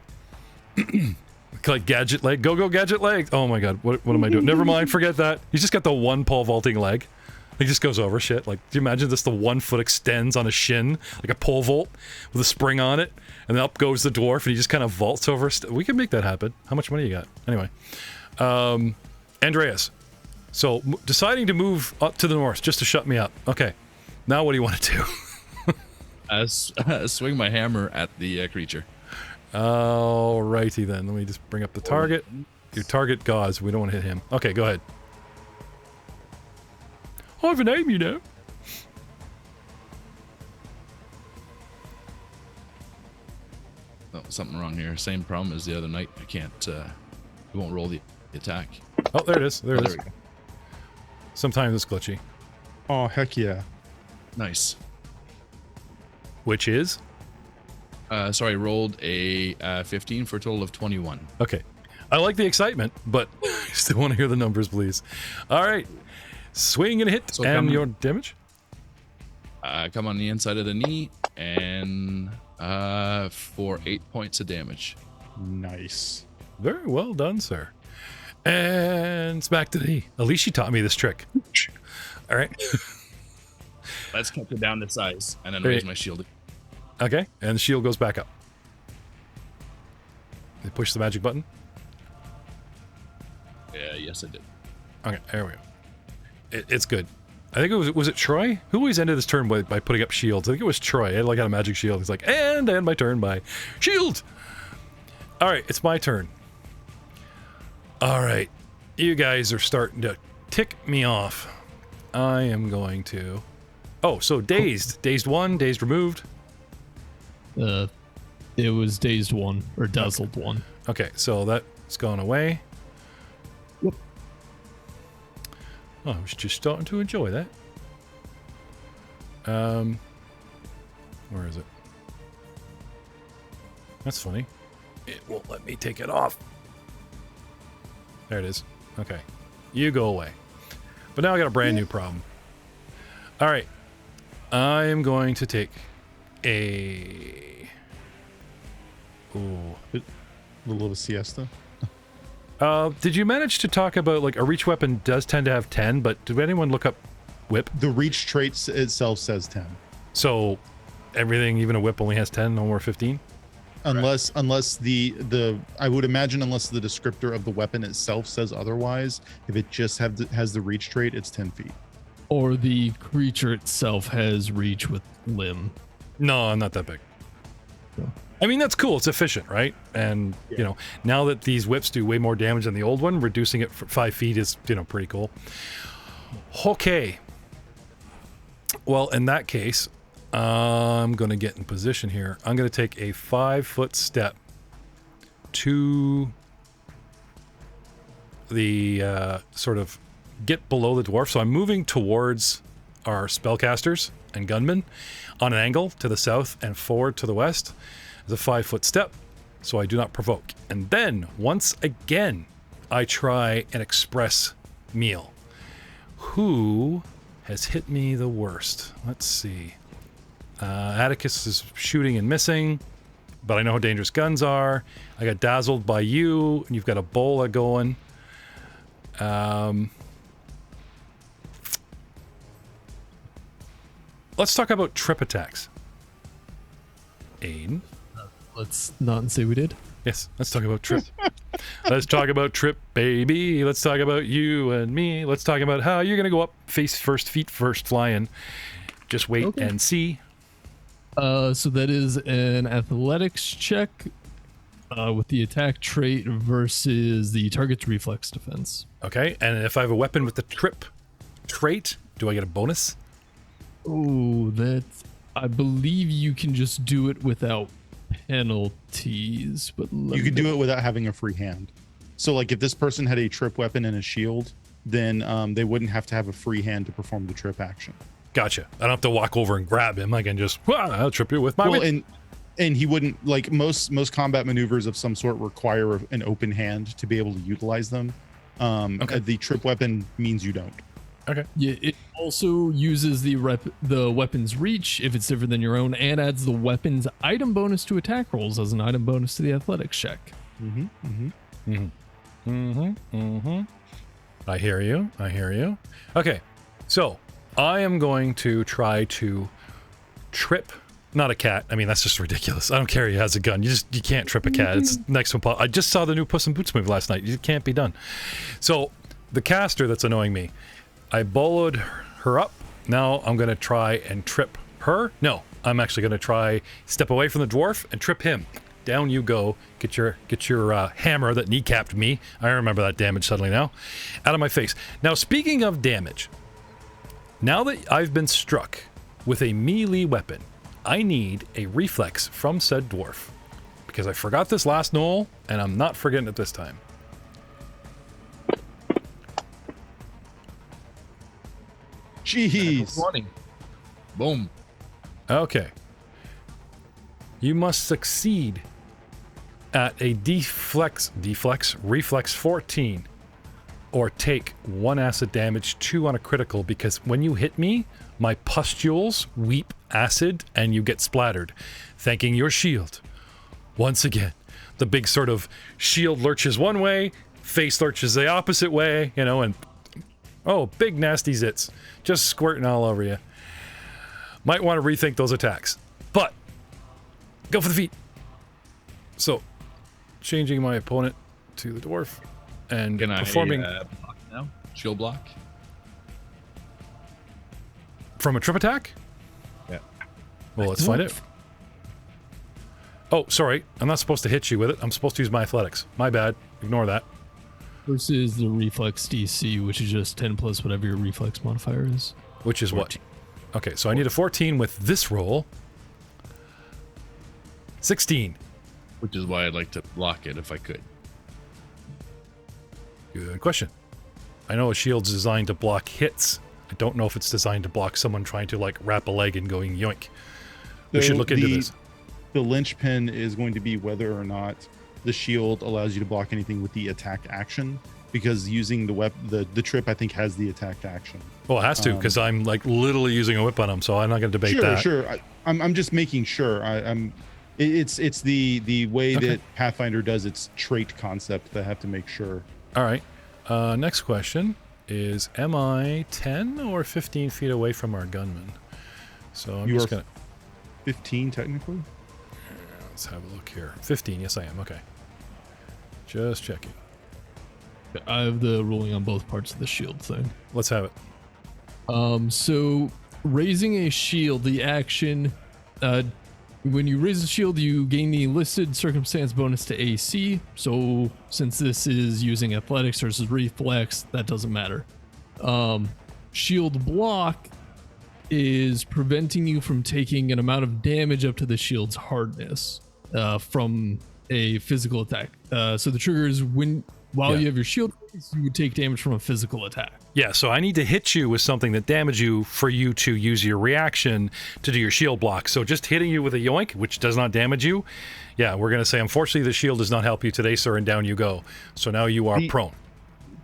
Like gadget leg. Go gadget leg. Oh my god. What am I doing? Never mind. Forget that. He's just got the one pole vaulting leg. He just goes over shit. Like, do you imagine this? The 1 foot extends on a shin, like a pole vault with a spring on it, and then up goes the dwarf, and he just kind of vaults over. We can make that happen. How much money you got? Anyway, Andreas. So deciding to move up to the north just to shut me up. Okay. Now what do you want to do? Swing my hammer at the creature. Alrighty then. Let me just bring up the target. Your target gauze. We don't want to hit him. Okay, go ahead. I have an aim, you know. Oh, something wrong here. Same problem as the other night. I can't. It won't roll the attack. Oh, there it is. There it is. We go. Sometimes it's glitchy. Oh, heck yeah. Nice. Which is? Sorry, rolled a 15 for a total of 21. Okay. I like the excitement, but I still want to hear the numbers, please. All right. Swing and hit, So and your damage? Come on the inside of the knee, and for 8 points of damage. Nice. Very well done, sir. And smack to the knee. At least she taught me this trick. All right. Let's cut it down to size, and then Great. raise my shield. Okay, and the shield goes back up. They push the magic button. Yeah, yes, I did. Okay, there we go. It's good. I think it was it Troy? Who always ended his turn by putting up shields? I think it was Troy. I had a magic shield. He's like, and I end my turn by shield. All right, it's my turn. All right. You guys are starting to tick me off. I am going to... Oh, so dazed. Dazed 1, dazed removed. It was dazed 1 or dazzled 1. Okay, so that's gone away. Yep. Oh, I was just starting to enjoy that. Where is it? That's funny. It won't let me take it off. There it is. Okay. You go away. But now I got a brand new problem. All right. I am going to take a... Ooh. A little of a siesta. Did you manage to talk about, like, a reach weapon does tend to have 10, but did anyone look up whip? The reach trait itself says 10. So everything, even a whip, only has 10, no more 15? Unless the I would imagine unless the descriptor of the weapon itself says otherwise, if it just has the reach trait, it's 10 feet. Or the creature itself has reach with limb. No, I'm not that big. No. I mean, that's cool. It's efficient, right? And, you know, now that these whips do way more damage than the old one, reducing it for 5 feet is, you know, pretty cool. Okay. Well, in that case, I'm going to get in position here. I'm going to take a 5-foot step to the sort of get below the dwarf. So I'm moving towards our spellcasters and gunmen on an angle to the south and forward to the west. As a 5-foot step, so I do not provoke. And then, once again, I try an express meal. Who has hit me the worst? Let's see. Atticus is shooting and missing, but I know how dangerous guns are. I got dazzled by you, and you've got Ebola going. Let's talk about trip attacks. Aiden? Let's not say we did. Yes, let's talk about trip. Let's talk about trip, baby. Let's talk about you and me. Let's talk about how you're going to go up face first, feet first, flying. Just wait and see. So that is an athletics check with the attack trait versus the target's reflex defense. Okay, and if I have a weapon with the trip trait, do I get a bonus? Oh, that's... I believe you can just do it without penalties, but You could do it without having a free hand. So, like, if this person had a trip weapon and a shield, then they wouldn't have to have a free hand to perform the trip action. Gotcha. I don't have to walk over and grab him. I can just, I'll trip you with my whip. And he wouldn't, like, most combat maneuvers of some sort require an open hand to be able to utilize them. The trip weapon means you don't. Okay. Yeah, it also uses the weapon's reach if it's different than your own, and adds the weapon's item bonus to attack rolls as an item bonus to the athletics check. I hear you. Okay, so I am going to try to trip, not a cat. I mean, that's just ridiculous. I don't care he has a gun. You can't trip a cat. It's next to impossible. I just saw the new Puss in Boots movie last night. It can't be done. So the caster that's annoying me, I boloed her up. Now I'm going to try and trip her. No, I'm actually going to try step away from the dwarf and trip him. Down you go. Get your hammer that kneecapped me. I remember that damage suddenly now. Out of my face. Now, speaking of damage, now that I've been struck with a melee weapon, I need a reflex from said dwarf. Because I forgot this last Knoll, and I'm not forgetting it this time. Jeez. Running. Boom. Okay. You must succeed at a reflex 14, or take 1 acid damage, 2 on a critical, because when you hit me, my pustules weep acid and you get splattered. Thanking your shield. Once again, the big sort of shield lurches one way, face lurches the opposite way, you know, and oh, big nasty zits. Just squirting all over you. Might want to rethink those attacks. But, go for the feet. So, changing my opponent to the dwarf and Can performing... I block now? Shield block? From a trip attack? Yeah. Well, let's find it. Oh, sorry. I'm not supposed to hit you with it. I'm supposed to use my athletics. My bad. Ignore that. versus the reflex DC, which is just 10 plus whatever your reflex modifier is. Which is 14. what? Okay, so I need a 14 with this roll. 16. Which is why I'd like to block it if I could. Good question. I know a shield's designed to block hits. I don't know if it's designed to block someone trying to like wrap a leg and going yoink. We should look into this. The linchpin is going to be whether or not the shield allows you to block anything with the attack action, because using the trip I think has the attack action. Well, it has to, because I'm like literally using a whip on him, so I'm not going to debate that. Sure. I'm just making sure. It's the way that Pathfinder does its trait concept that I have to make sure. All right. Next question is, am I 10 or 15 feet away from our gunman? So I'm just going to... 15 technically? Let's have a look here. 15, yes I am. Okay. Just checking. I have the ruling on both parts of the shield thing. Let's have it. So raising a shield, the action, when you raise a shield, you gain the listed circumstance bonus to AC. So since this is using athletics versus reflex, that doesn't matter. Shield block is preventing you from taking an amount of damage up to the shield's hardness from a physical attack. So the trigger is while you have your shield raised, you would take damage from a physical attack. Yeah, so I need to hit you with something that damage you for you to use your reaction to do your shield block. So just hitting you with a yoink, which does not damage you, yeah, we're going to say, unfortunately, the shield does not help you today, sir, and down you go. So now you are prone.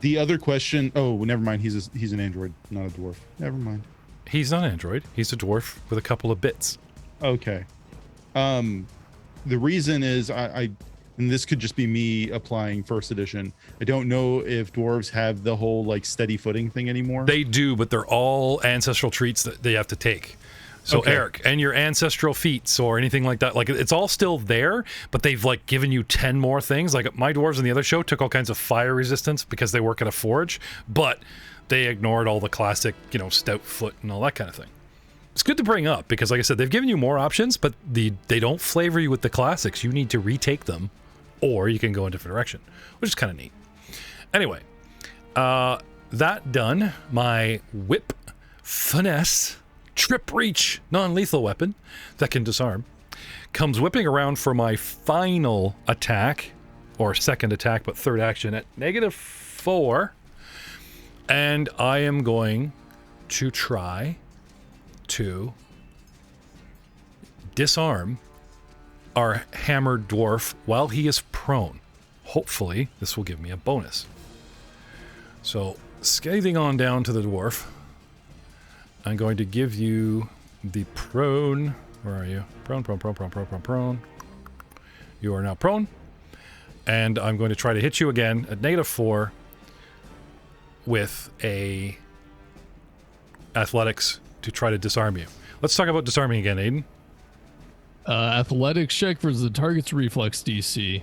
The other question... Oh, never mind. He's an android, not a dwarf. Never mind. He's not an android. He's a dwarf with a couple of bits. Okay. The reason is and this could just be me applying first edition. I don't know if dwarves have the whole like steady footing thing anymore. They do, but they're all ancestral treats that they have to take. So Eric, and your ancestral feats or anything like that, like it's all still there, but they've like given you 10 more things. Like my dwarves in the other show took all kinds of fire resistance because they work at a forge, but they ignored all the classic, stout foot and all that kind of thing. It's good to bring up because, like I said, they've given you more options, but they don't flavor you with the classics. You need to retake them, or you can go in a different direction, which is kind of neat. Anyway, that done, my whip finesse trip reach non-lethal weapon that can disarm comes whipping around for my final attack, or second attack, but third action at -4. And I am going to try to disarm our hammered dwarf while he is prone. Hopefully, this will give me a bonus. So, scathing on down to the dwarf, I'm going to give you the prone. Where are you? Prone. You are now prone. And I'm going to try to hit you again at -4 with a athletics to try to disarm you. Let's talk about disarming again, Aiden. Athletics check versus the target's reflex DC.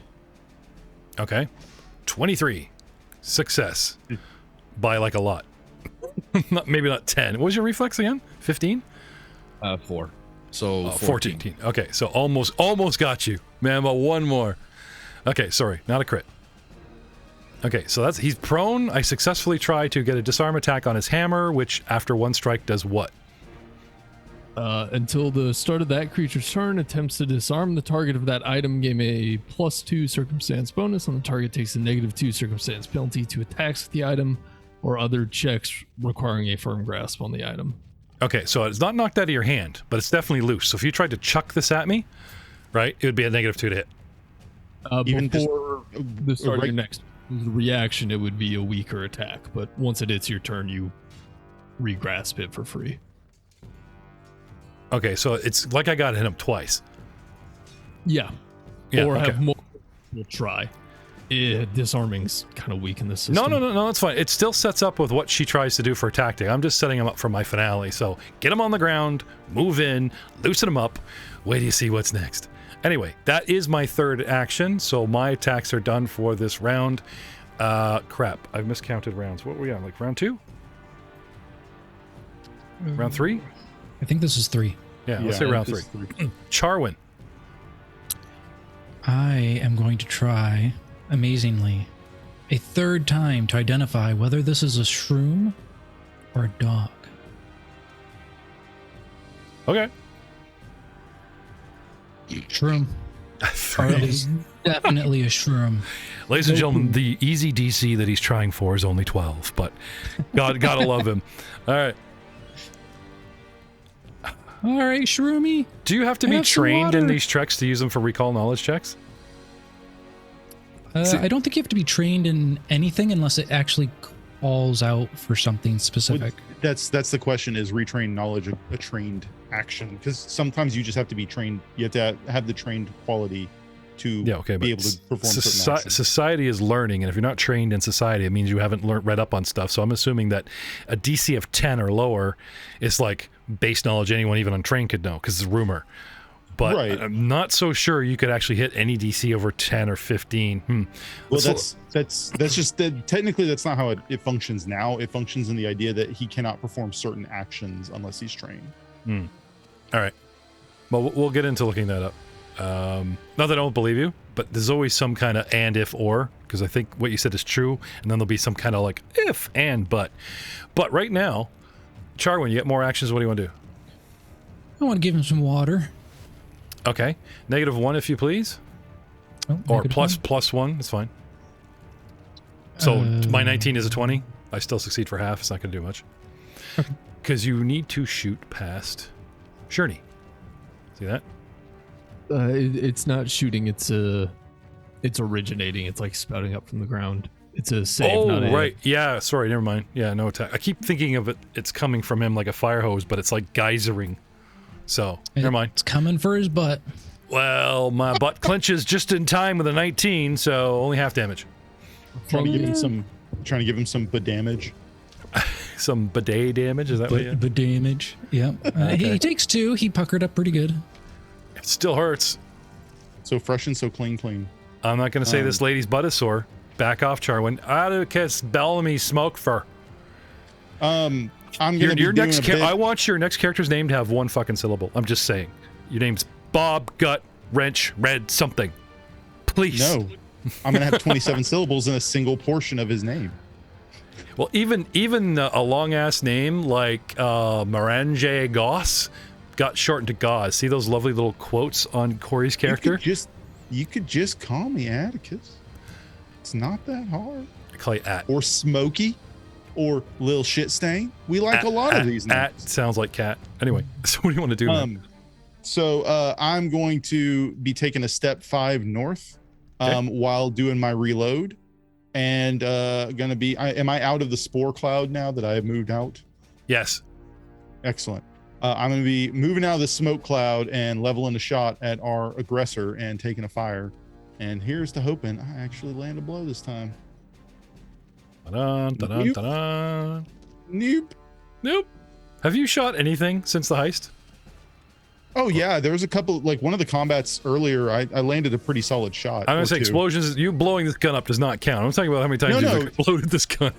Okay. 23. Success. By like a lot. Maybe not 10. What was your reflex again? 15? 4. So 14. Okay, so almost got you. Man, about one more. Okay, sorry, not a crit. Okay, so he's prone. I successfully try to get a disarm attack on his hammer, which after one strike does what? Until the start of that creature's turn, attempts to disarm the target of that item, gain a +2 circumstance bonus, and the target takes a -2 circumstance penalty to attacks with the item or other checks requiring a firm grasp on the item. Okay, so it's not knocked out of your hand, but it's definitely loose. So if you tried to chuck this at me, right, it would be a -2 to hit. Before the start of your next reaction, it would be a weaker attack, but once it hits your turn, you re-grasp it for free. Okay, so it's like I got to hit him twice. Yeah. Or okay. have more people try. Disarming's kind of weak in this system. No, that's fine. It still sets up with what she tries to do for tactic. I'm just setting him up for my finale. So get him on the ground, move in, loosen him up. Wait till you see what's next. Anyway, that is my third action. So my attacks are done for this round. Crap, I've miscounted rounds. What were we on? Like round 2? Round 3? I think this is 3. Yeah, let's say round 3. Charwin. I am going to try, amazingly, a third time to identify whether this is a shroom or a dog. Okay. Shroom. It is definitely a shroom. Ladies and gentlemen, the easy DC that he's trying for is only 12, but gotta love him. All right. All right, Shroomy. Do you have to be Have some trained in water. these checks to use them for recall knowledge checks? I don't think you have to be trained in anything unless it actually calls out for something specific. That's the question: is retrained knowledge a trained action? Because sometimes you just have to be trained. You have to have the trained quality to be able to perform certain actions. Society is learning, and if you're not trained in society, it means you haven't read up on stuff. So I'm assuming that a DC of 10 or lower is like base knowledge anyone even untrained could know, because it's a rumor. But Right. I'm not so sure you could actually hit any DC over 10 or 15. Well, that's just technically that's not how it functions now. It functions in the idea that he cannot perform certain actions unless he's trained. All right. Well, we'll get into looking that up. Not that I don't believe you, but there's always some kind of and, if, or, because I think what you said is true, and then there'll be some kind of like if, and, but. But right now, Charwin, you get more actions. What do you want to do? I want to give him some water. Okay. -1, if you please. Oh, Or -1. +1. It's fine. So my 19 is a 20. I still succeed for half. It's not going to do much. Because you need to shoot past Shurney. See that? It's not shooting. It's originating. It's like spouting up from the ground. It's a save. Not right. Yeah. Sorry. Never mind. Yeah. No attack. I keep thinking of it. It's coming from him like a fire hose, but it's like geysering. So never mind. It's coming for his butt. Well, my butt clenches just in time with a 19, so only half damage. Trying to give him some damage. Some bidet damage. Is that what you? But damage. Yeah. He takes 2. He puckered up pretty good. It still hurts. So fresh and so clean. I'm not going to say this lady's butt is sore. Back off, Charwin. Atticus Bellamy Smoke Fur. I'm gonna your be next doing a bit. I want your next character's name to have one fucking syllable. I'm just saying. Your name's Bob Gut Wrench Red something. Please. No, I'm gonna have 27 syllables in a single portion of his name. Well, even a long ass name like Marange Goss got shortened to Gauze. See those lovely little quotes on Corey's character? You could just call me Atticus. It's not that hard. I call you At. Or Smokey, or Lil Shit Stain. We like a lot of these names. At sounds like cat. Anyway, so what do you want to do now? So I'm going to be taking a step 5 north while doing my reload, and gonna be. Am I out of the spore cloud now that I have moved out? Yes. Excellent. I'm going to be moving out of the smoke cloud and leveling a shot at our aggressor and taking a fire. And here's to hoping I actually land a blow this time. Ta-da, ta-da, ta-da. Nope. Have you shot anything since the heist? Oh yeah, there was a couple, like one of the combats earlier, I landed a pretty solid shot. I'm gonna say 2. explosions. You blowing this gun up does not count. I'm talking about how many times you've exploded this gun.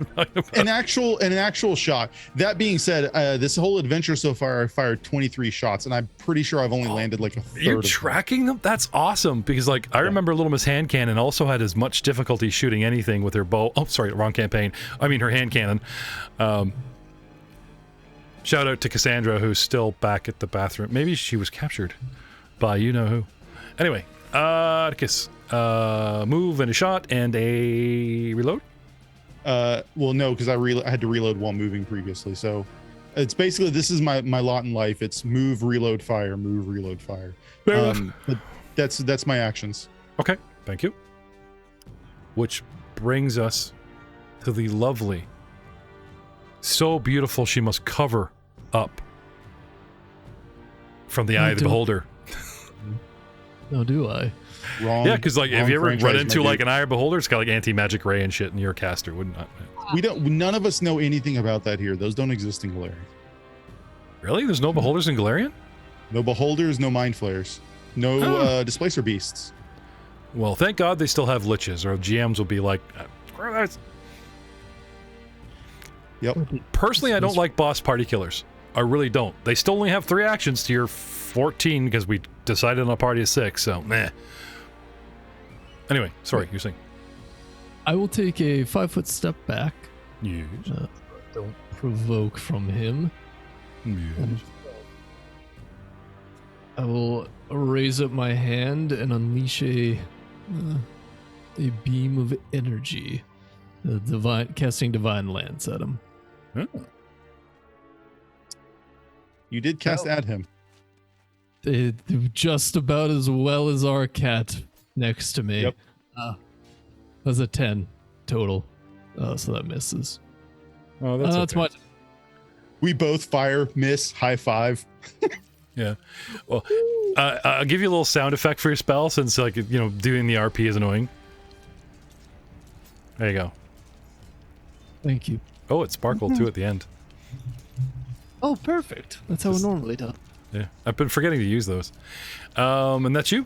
An actual shot. That being said, this whole adventure so far, I fired 23 shots, and I'm pretty sure I've only landed like a third. You're of tracking them? That's awesome, because like I remember Little Miss Hand Cannon also had as much difficulty shooting anything with her bow. Oh, sorry, wrong campaign. I mean her hand cannon. Shout out to Cassandra, who's still back at the bathroom. Maybe she was captured by you know who. Anyway, Atticus, move and a shot and a reload. Well, no, because I had to reload while moving previously. So it's basically, this is my lot in life. It's move, reload, fire, move, reload, fire. But that's my actions. Okay, thank you. Which brings us to the lovely, so beautiful she must cover up from the eye of the beholder. No, do I? Wrong. Yeah, because like, have you ever franchise, run into my like dude. an eye of beholder? It's got like anti-magic ray and shit, and you're a caster, wouldn't it? None of us know anything about that here. Those don't exist in Galarian. Really? There's no beholders in Galarian? No beholders, no mind flayers, no displacer beasts. Well, thank God they still have liches, or GMs will be like, screw this. Yep. Personally, I don't like boss party killers. I really don't. They still only have 3 actions to your 14 because we decided on a party of 6, so meh. Anyway, sorry, you're saying. I will take a 5-foot step back. Yes. Don't provoke from him. Yes. I will raise up my hand and unleash a beam of energy, casting divine lance at him. Oh. You did cast at him. Just about as well as our cat next to me. Yep. That's a 10 total. So that misses. Oh, that's okay. my. We both fire, miss, high five. Yeah. Well, I'll give you a little sound effect for your spell since, like, you know, doing the RP is annoying. There you go. Thank you. Oh, it sparkled too at the end. Oh, perfect. That's how it normally does. Yeah, I've been forgetting to use those. And that's you?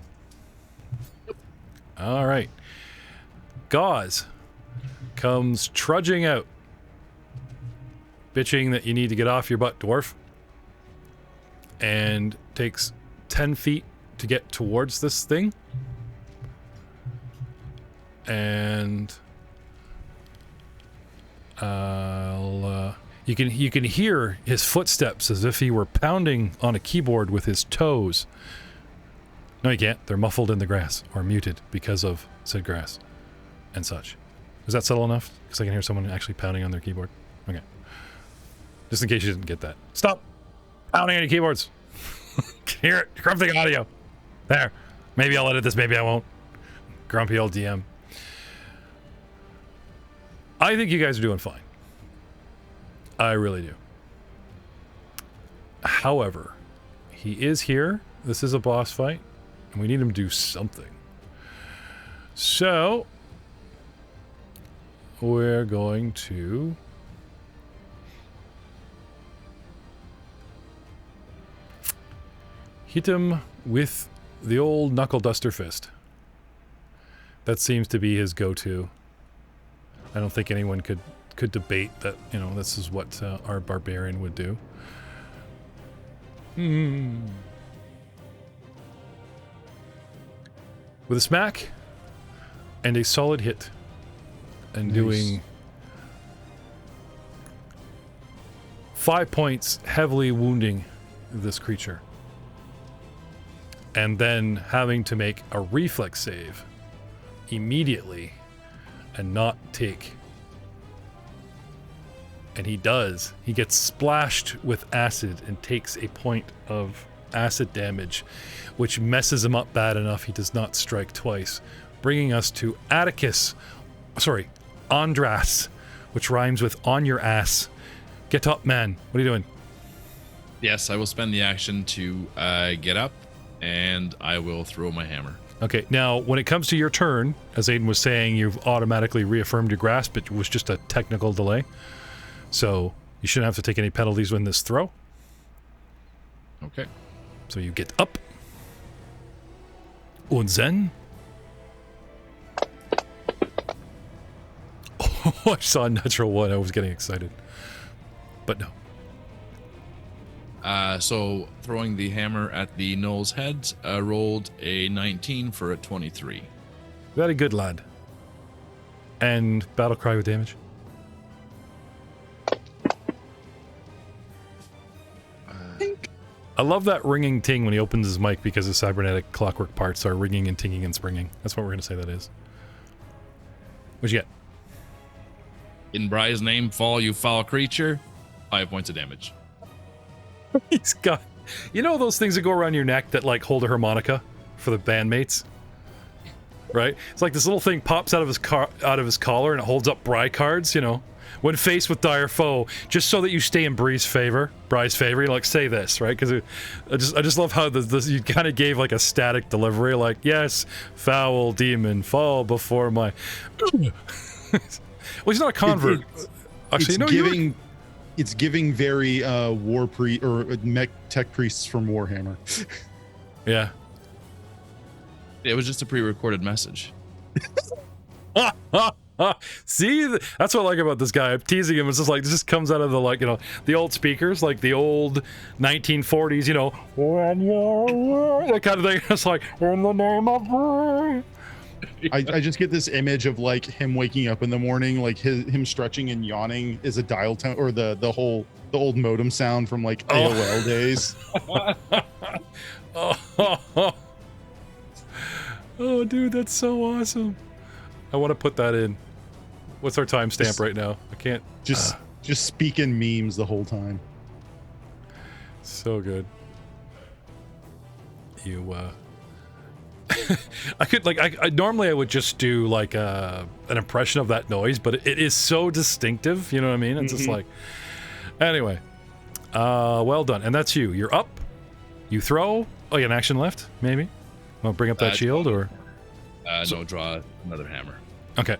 Yep. All right. Gauze comes trudging out, bitching that you need to get off your butt, dwarf, and takes 10 feet to get towards this thing. And you can hear his footsteps as if he were pounding on a keyboard with his toes. No, you can't. They're muffled in the grass or muted because of said grass and such. Is that subtle enough? Because I can hear someone actually pounding on their keyboard. Okay. Just in case you didn't get that. Stop pounding on your keyboards. Can hear it. Grumpy audio. There. Maybe I'll edit this. Maybe I won't. Grumpy old DM. I think you guys are doing fine. I really do. However, he is here. This is a boss fight, and we need him to do something. So, we're going to hit him with the old knuckle duster fist. That seems to be his go-to. I don't think anyone could debate that, you know, this is what our barbarian would do. With a smack and a solid hit, and Nice. doing 5 points, heavily wounding this creature, and then having to make a reflex save immediately and not take. And he does. He gets splashed with acid and takes a point of acid damage, which messes him up bad enough he does not strike twice, bringing us to Andras, which rhymes with on your ass. Get up, man. What are you doing? Yes, I will spend the action to get up, and I will throw my hammer. Okay, now, when it comes to your turn, as Aiden was saying, you've automatically reaffirmed your grasp. It was just a technical delay. So, you shouldn't have to take any penalties in this throw. Okay. So you get up. Und then... Oh, I saw a natural one. I was getting excited. But no. So, throwing the hammer at the gnoll's head, rolled a 19 for a 23. Very good, lad. And battle cry with damage. I love that ringing ting when he opens his mic because his cybernetic clockwork parts are ringing and tinging and springing. That's what we're going to say that is. What'd you get? In Bry's name, fall, you foul creature. 5 points of damage. He's got... You know those things that go around your neck that, like, hold a harmonica for the bandmates? Right? It's like this little thing pops out of his collar and it holds up Bry cards, you know? When faced with dire foe, just so that you stay in Bry's favor, you like, say this, right? Because I just love how you kind of gave like a static delivery, like, yes, foul demon, fall before my... Well, he's not a convert. Actually, no, it's giving very war priest or mech tech priests from Warhammer. Yeah. It was just a pre-recorded message. See, that's what I like about this guy. I'm teasing him. It's just like, this just comes out of the, like, you know, the old speakers, like the old 1940s, you know, when you're that kind of thing. It's like, in the name of I just get this image of like him waking up in the morning, like him stretching and yawning is a dial tone, or the old modem sound from like AOL days. Oh, dude, that's so awesome. I want to put that in. What's our timestamp right now? I can't. Just speaking memes the whole time. So good. You I could like I normally I would just do like an impression of that noise, but it is so distinctive, you know what I mean? It's just like anyway. Well done. And that's you. You're up. You throw. Oh, you have an action left, maybe? Want to bring up that shield or no, draw another hammer. Okay.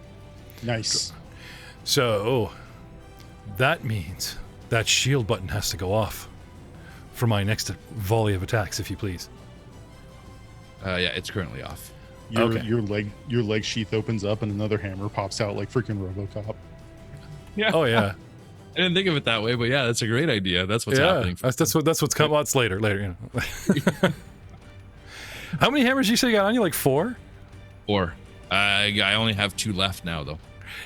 Nice. So that means that shield button has to go off for my next volley of attacks, if you please. Yeah, it's currently off. Your leg sheath opens up and another hammer pops out like freaking RoboCop. Yeah. Oh yeah. I didn't think of it that way, but yeah, that's a great idea. That's what's happening. That's what's coming. Well, it's later, you know. How many hammers you say you got on you? Like 4? 4. I only have 2 left now, though.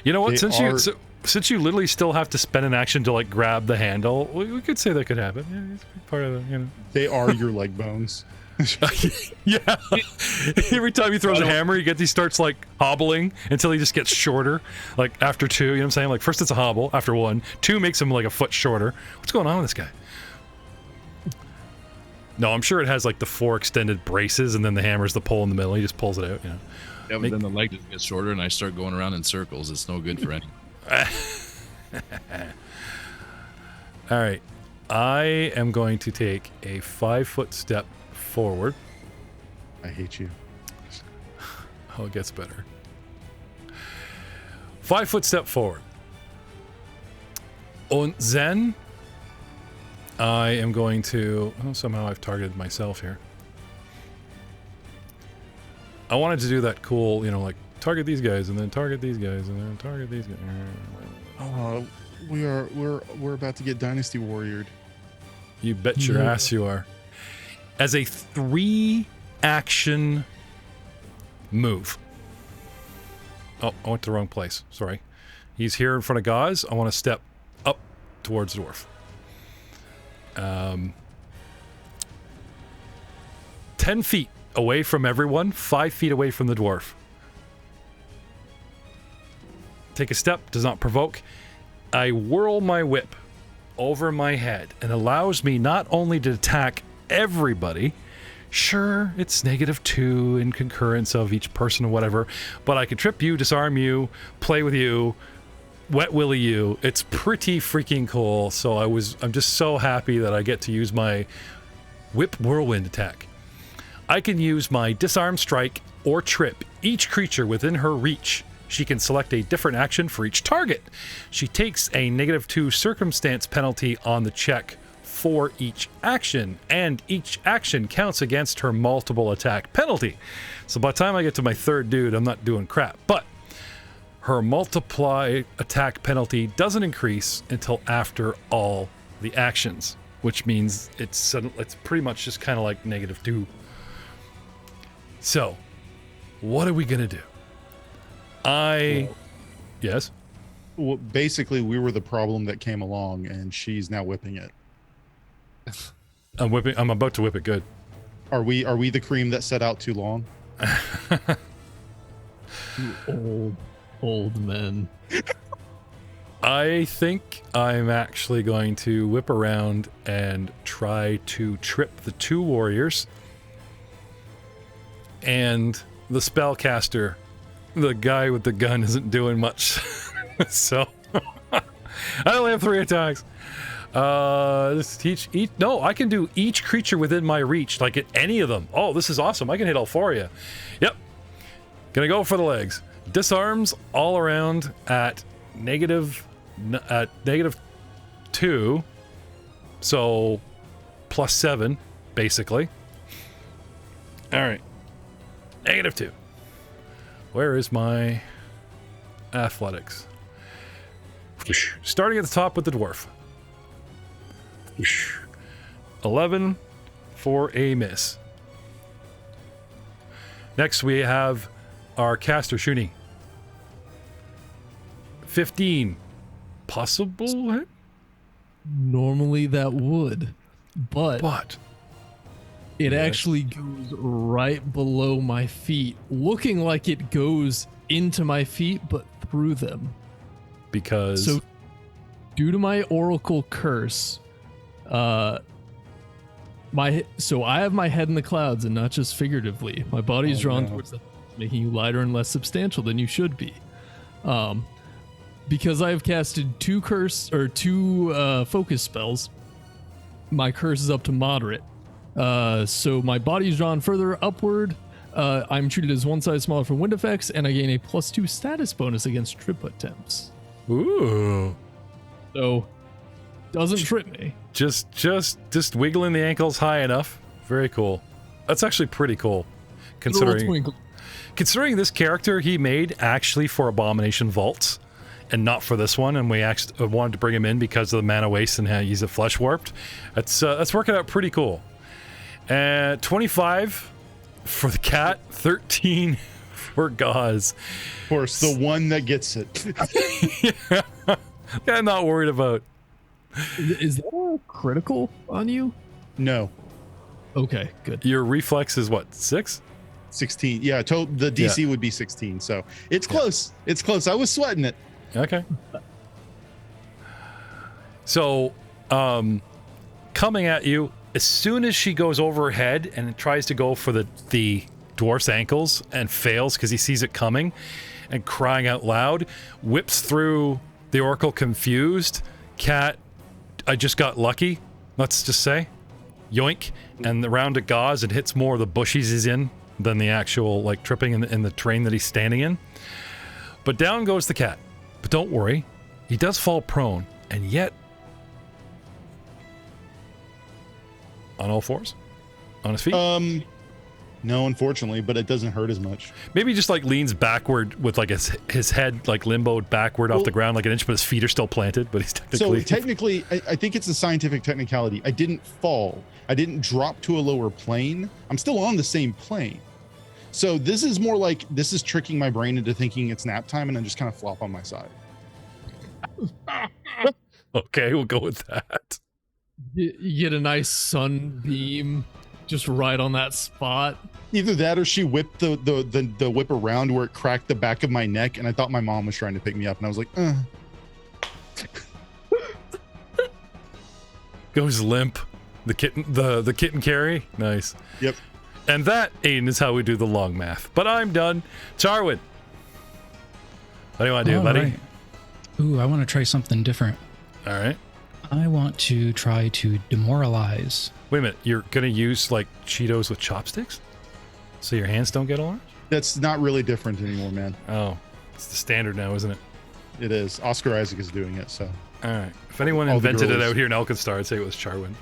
You know what? Since you literally still have to spend an action to like grab the handle, we could say that could happen. Yeah, it's part of it, you know. They are your leg bones. Yeah. Every time he throws a hammer, he starts like hobbling until he just gets shorter. Like after 2, you know what I'm saying? Like first it's a hobble, after 1, 2 makes him like a foot shorter. What's going on with this guy? No, I'm sure it has like the 4 extended braces, and then the hammer's the pole in the middle. He just pulls it out, you know. Yeah, but then the leg just gets shorter, and I start going around in circles. It's no good for anyone. All right, I am going to take a 5-foot step forward. I hate you. Oh, it gets better. 5-foot step forward. Und then I am going to... Oh, somehow I've targeted myself here. I wanted to do that cool, you know, like target these guys and then target these guys and then target these guys. Oh, we're about to get Dynasty Warriored. You bet your ass you are. As a 3-action move. Oh, I went to the wrong place. Sorry. He's here in front of Gauze. I want to step up towards the dwarf. 10 feet away from everyone, 5 feet away from the dwarf. Take a step, does not provoke. I whirl my whip over my head and allows me not only to attack everybody, sure, it's -2 in concurrence of each person or whatever, but I can trip you, disarm you, play with you, wet willy you. It's pretty freaking cool. So I'm just so happy that I get to use my whip whirlwind attack. I can use my disarm strike or trip each creature within her reach. She can select a different action for each target. She takes a -2 circumstance penalty on the check for each action, and each action counts against her multiple attack penalty. So by the time I get to my 3rd dude, I'm not doing crap. But her multiply attack penalty doesn't increase until after all the actions, which means it's pretty much just kind of like -2. So, what are we gonna do? Yes? Well, basically, we were the problem that came along, and she's now whipping it. I'm about to whip it good. Are we the cream that set out too long? You old men. I think I'm actually going to whip around and try to trip the 2 warriors. And the spellcaster, the guy with the gun, isn't doing much. So I only have 3 attacks. No, I can do each creature within my reach, like at any of them. Oh, this is awesome. I can hit all 4 of you. Yep. Gonna go for the legs. Disarms all around at -2. So +7, basically. All right. -2. Where is my athletics? Starting at the top with the dwarf. 11 for a miss. Next we have our caster, Shuni. 15. Possible hit? Normally that would, but it actually goes right below my feet, looking like it goes into my feet, but through them. Because... So, due to my oracle curse, so I have my head in the clouds, and not just figuratively. My body is drawn towards the, making you lighter and less substantial than you should be. Because I have casted two focus spells, my curse is up to moderate. So my body is drawn further upward. I'm treated as one size smaller for wind effects, and I gain a +2 status bonus against trip attempts. Ooh. So, doesn't trip me. Just wiggling the ankles high enough. Very cool. That's actually pretty cool. Considering this character he made actually for Abomination Vaults and not for this one, and we actually wanted to bring him in because of the mana waste and how he's a flesh warped. That's working out pretty cool. 25 for the cat, 13 for Gauze. Of course, the one that gets it. Yeah, I'm not worried about. Is that a critical on you? No. Okay, good. Your reflex is what, 6? 16. Yeah, the DC would be 16, so it's close. It's close. I was sweating it. Okay. So, coming at you, as soon as she goes over her head and tries to go for the dwarf's ankles and fails because he sees it coming and crying out loud, whips through the oracle confused. Cat, I just got lucky, let's just say. Yoink. And around to Gauze, it hits more of the bushes he's in than the actual, like, tripping in the terrain that he's standing in. But down goes the cat. But don't worry, he does fall prone, and yet... On all fours? On his feet? No, unfortunately, but it doesn't hurt as much. Maybe he just, like, leans backward with, like, his head, like, limboed backward off the ground like an inch, but his feet are still planted, but he's technically... So, technically, I think it's a scientific technicality. I didn't fall. I didn't drop to a lower plane. I'm still on the same plane. So, this is more like, this is tricking my brain into thinking it's nap time, and I just kind of flop on my side. Okay, we'll go with that. You get a nice sunbeam just right on that spot. Either that or she whipped the whip around where it cracked the back of my neck, and I thought my mom was trying to pick me up, and I was like, Goes limp. The kitten carry. Nice. Yep. And that, Aiden, is how we do the long math. But I'm done. Charwin. What do you want to do, buddy? Right. Ooh, I want to try something different. All right. I want to try to demoralize. Wait a minute. You're going to use, like, Cheetos with chopsticks? So your hands don't get orange? that's not really different anymore, man. Oh, it's the standard now, isn't it? It is. Oscar Isaac is doing it, so. All right. If anyone All the invented it girls. out here in AlkenStar, I'd say it was Charwin.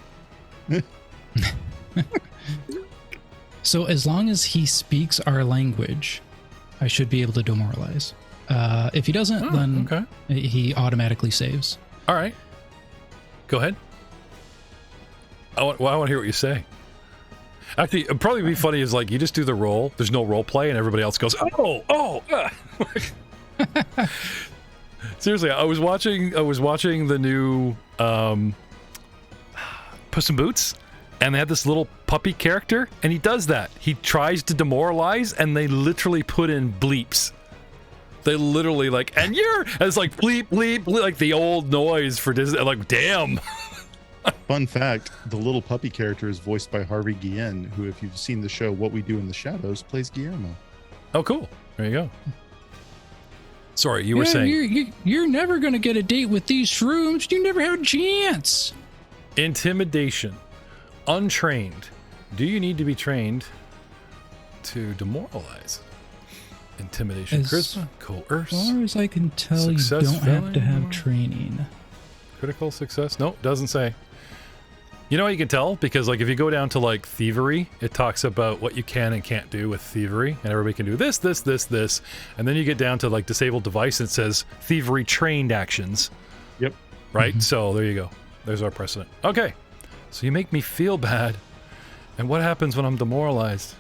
So as long as he speaks our language, I should be able to demoralize. If he doesn't, then okay. he automatically saves. All right. Go ahead. I want to hear what you say. Actually, it'd probably be funny is like you just do the roll. There's no role play, and everybody else goes, "Oh." Seriously, I was watching the new Puss in Boots, and they had this little puppy character, and he does that. He tries to demoralize, and they literally put in bleeps. They literally like, and it's like bleep, bleep, bleep, like the old noise for Disney. Like, damn. Fun fact, the little puppy character is voiced by Harvey Guillen, who, if you've seen the show What We Do in the Shadows, plays Guillermo. Oh, cool. There you go. Sorry, you were saying... You're never going to get a date with these shrooms. You never have a chance. Intimidation. Untrained. Do you need to be trained to demoralize? Intimidation. Charisma. Coerce. As far as I can tell, Success you don't have to have value. training. Critical success? No, doesn't say. You know how you can tell? Because like if you go down to like thievery, it talks about what you can and can't do with thievery, and everybody can do this, and then you get down to like disabled device, and it says thievery trained actions. Yep. Right? So there you go. There's our precedent. Okay. So you make me feel bad. And what happens when I'm demoralized?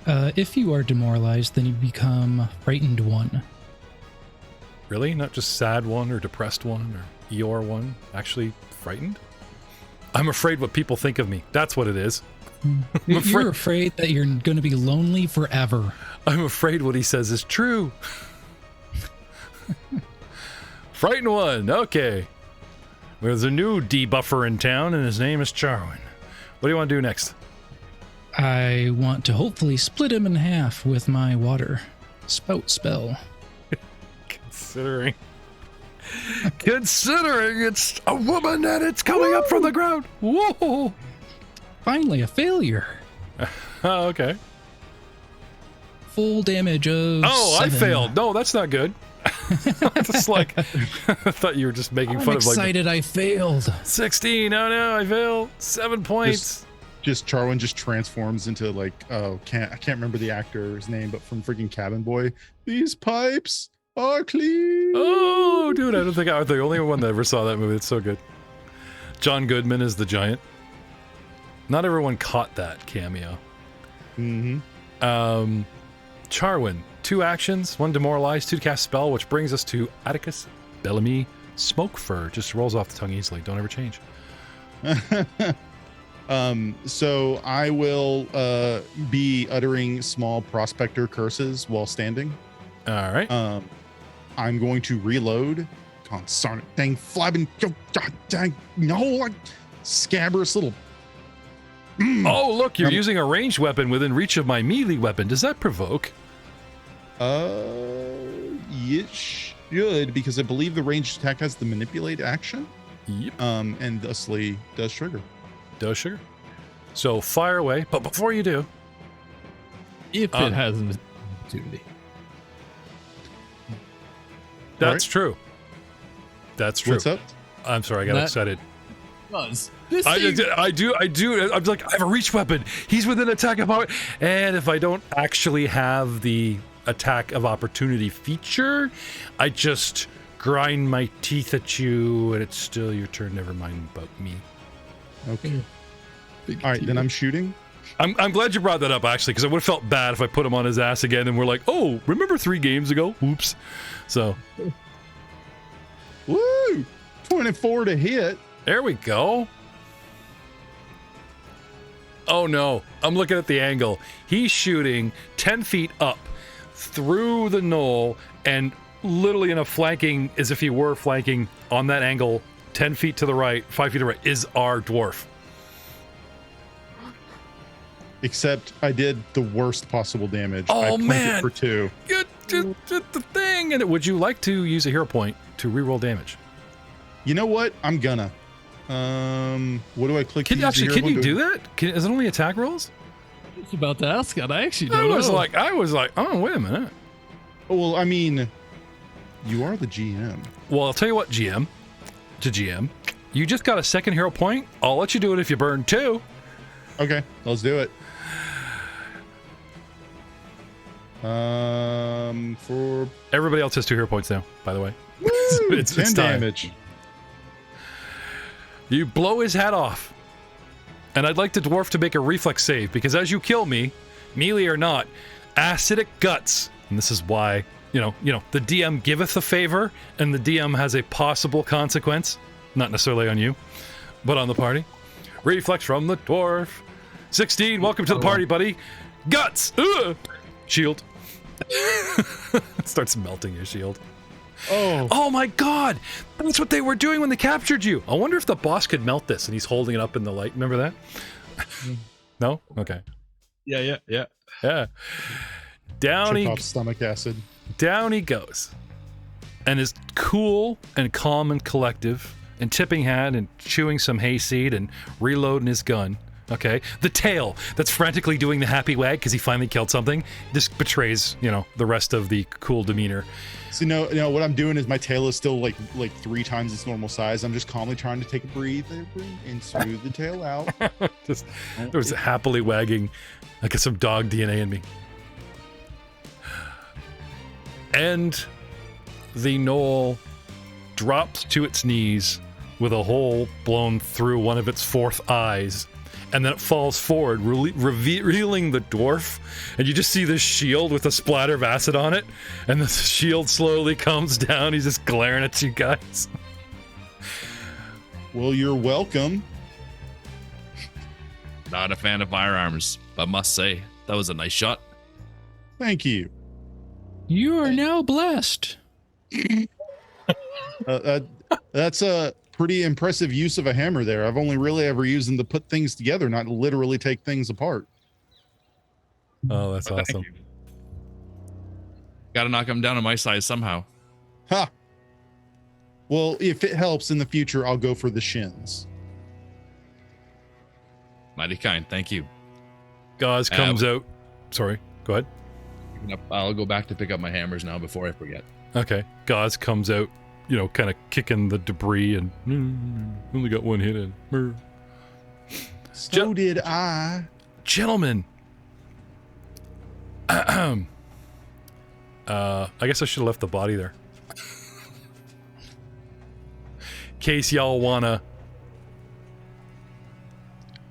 If you are demoralized, then you become frightened 1. Really? Not just sad 1 or depressed 1 or Eeyore 1? Actually frightened? I'm afraid what people think of me. That's what it is. You're afraid that you're going to be lonely forever. I'm afraid what he says is true. Frightened 1. Okay. There's a new debuffer in town, and his name is Charwin. What do you want to do next? I want to hopefully split him in half with my water spout spell. Considering it's a woman and it's coming up from the ground. Whoa! Finally, a failure. Oh, okay. Full damage of Oh, 7. I failed. No, that's not good. Just like I thought you were just making fun of like excited I failed. 16. Oh no, I failed. 7 points. Just Charwin just transforms into like I can't remember the actor's name, but from freaking Cabin Boy. These pipes are clean. Oh, dude, I don't think I'm the only one that ever saw that movie. It's so good. John Goodman is the giant. Not everyone caught that cameo. Mm-hmm. Charwin, 2 actions, 1 demoralize, 2 to cast spell, which brings us to Atticus Bellamy Smokefur. Just rolls off the tongue easily. Don't ever change. So I will be uttering small prospector curses while standing. All right. I'm going to reload. Consarn it, dang flabbing, god dang, no, like scabrous little. Oh, look, you're using a ranged weapon within reach of my melee weapon. Does that provoke? It should, because I believe the ranged attack has the manipulate action. Yep. And thusly does trigger. Does sugar. So fire away, but before you do, If it has an opportunity. that's true. That's true. What's up? I'm sorry, I got excited. This I thing- do. I'm like, I have a reach weapon. He's within attack of power. And if I don't actually have the attack of opportunity feature, I just grind my teeth at you, and it's still your turn. Never mind about me. Okay. Big All right, then deal. I'm shooting. I'm glad you brought that up, actually, because I would have felt bad if I put him on his ass again, and we're like, oh, remember 3 games ago? Whoops. So, Woo! 24 to hit. there we go. Oh no, I'm looking at the angle. He's shooting 10 feet up through the knoll and literally in a flanking, as if he were flanking on that angle, 10 feet to the right, 5 feet to the right, is our dwarf. Except I did the worst possible damage. Oh, I planked man. it for 2. Get the thing. And would you like to use a hero point to reroll damage? You know what? I'm gonna. What do I click? to use the hero Can point you to- do that? Is it only attack rolls? I was about to ask that. I actually I don't was know. like, oh, wait a minute. Well, I mean, you are the GM. Well, I'll tell you what, GM, you just got a second hero point. I'll let you do it if you burn 2. Okay, let's do it. For Everybody else has 2 hero points now, by the way. It's 10 time. damage. You blow his head off. And I'd like the dwarf to make a reflex save, because as you kill me, melee or not, acidic guts, and this is why, you know, the DM giveth a favor, and the DM has a possible consequence, not necessarily on you, but on the party. Reflex from the dwarf. 16, welcome to the party, buddy. Guts! Ugh! Shield. Starts melting your shield. Oh my god! That's what they were doing when they captured you! I wonder if the boss could melt this, and he's holding it up in the light. Remember that? No? Okay. Yeah. Yeah. Down Check off stomach acid. he goes. And is cool and calm and collective, and tipping hat and chewing some hayseed and reloading his gun. Okay, the tail that's frantically doing the happy wag because he finally killed something. This betrays, the rest of the cool demeanor. So what I'm doing is my tail is still like 3 times its normal size. I'm just calmly trying to take a breathe and smooth the tail out. Just there was happily wagging like some dog DNA in me. And the knoll drops to its knees with a hole blown through one of its 4th eyes and then it falls forward, revealing the dwarf, and you just see this shield with a splatter of acid on it, and the shield slowly comes down. He's just glaring at you guys. Well, you're welcome. Not a fan of firearms, but must say that was a nice shot. Thank you. You are now blessed. That's a pretty impressive use of a hammer there. I've only really ever used them to put things together, not literally take things apart. Oh, that's awesome. Got to knock him down to my size somehow. Ha! Well, if it helps in the future, I'll go for the shins. Mighty kind, thank you. Gauze comes out. Sorry, go ahead. I'll go back to pick up my hammers now before I forget. Okay. Gauze comes out, you know, kind of kicking the debris and only got one hit in. So did I. Gentlemen. I guess I should have left the body there. In case y'all wanna.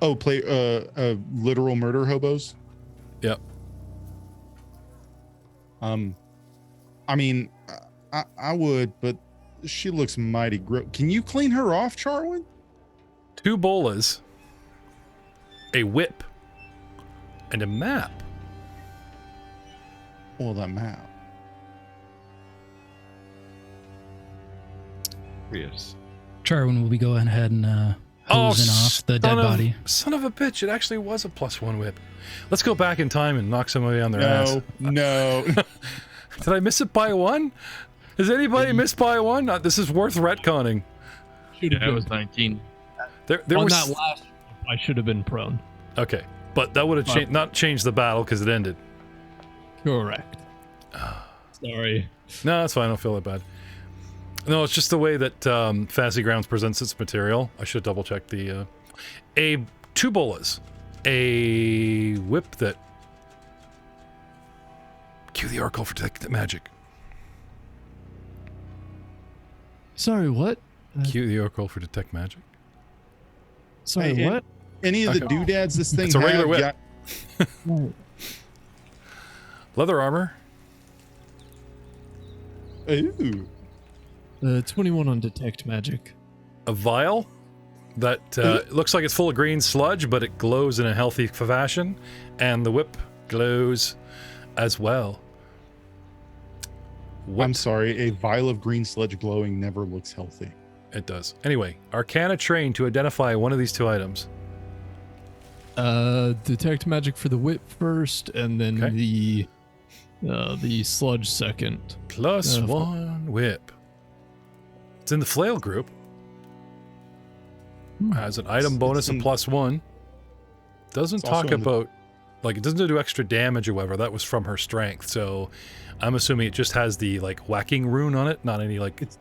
Oh, play literal murder hobos? Yep. I mean, I would, but she looks mighty gross. Can you clean her off, Charwin? 2 bolas, a whip, and a map. Well, that map. Yes. Charwin will be going ahead and hosing off the dead body. Son of a bitch, it actually was a +1 whip. Let's go back in time and knock somebody on their ass. No. Did I miss it by 1? Has anybody missed by 1? This is worth retconning. Yeah, it was 19. There On was... that last, I should have been prone. Okay, but that would have not changed the battle because it ended. Correct. Sorry. No, that's fine. I don't feel that bad. No, it's just the way that Fantasy Grounds presents its material. I should double check the... 2 bolas. A whip that... Cue the oracle for detect magic. Sorry, what? Cue the oracle for detect magic. Sorry, Hey, what? Any of the doodads this thing It's a regular have whip. Leather armor. Ooh. 21 on detect magic. A vial that looks like it's full of green sludge, but it glows in a healthy fashion. And the whip glows as well. I'm sorry, a vial of green sludge glowing never looks healthy. It does. Anyway, Arcana train to identify one of these 2 items. Detect magic for the whip first, and then the sludge second. +1 whip. It's in the flail group. Has an item bonus of +1. Doesn't talk about, like, it doesn't do extra damage or whatever. That was from her strength, so I'm assuming it just has the, like, whacking rune on it, not any, like... It's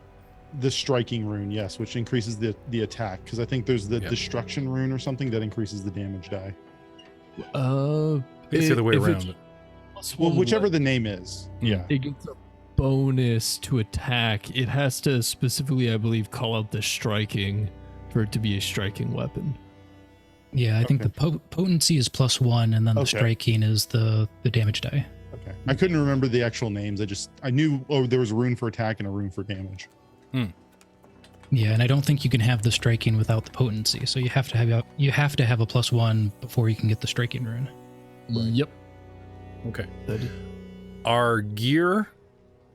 the striking rune, yes, which increases the attack, because I think there's the destruction rune or something that increases the damage die. It's the other way around. Well, whichever the name is. Yeah. It gets a bonus to attack. It has to specifically, I believe, call out the striking for it to be a striking weapon. Yeah, I think the potency is +1, and then the striking is the damage die. Okay. I couldn't remember the actual names. I knew there was a rune for attack and a rune for damage. Yeah, and I don't think you can have the striking without the potency. So you have to have a +1 before you can get the striking rune. Right. Yep. Okay. Our gear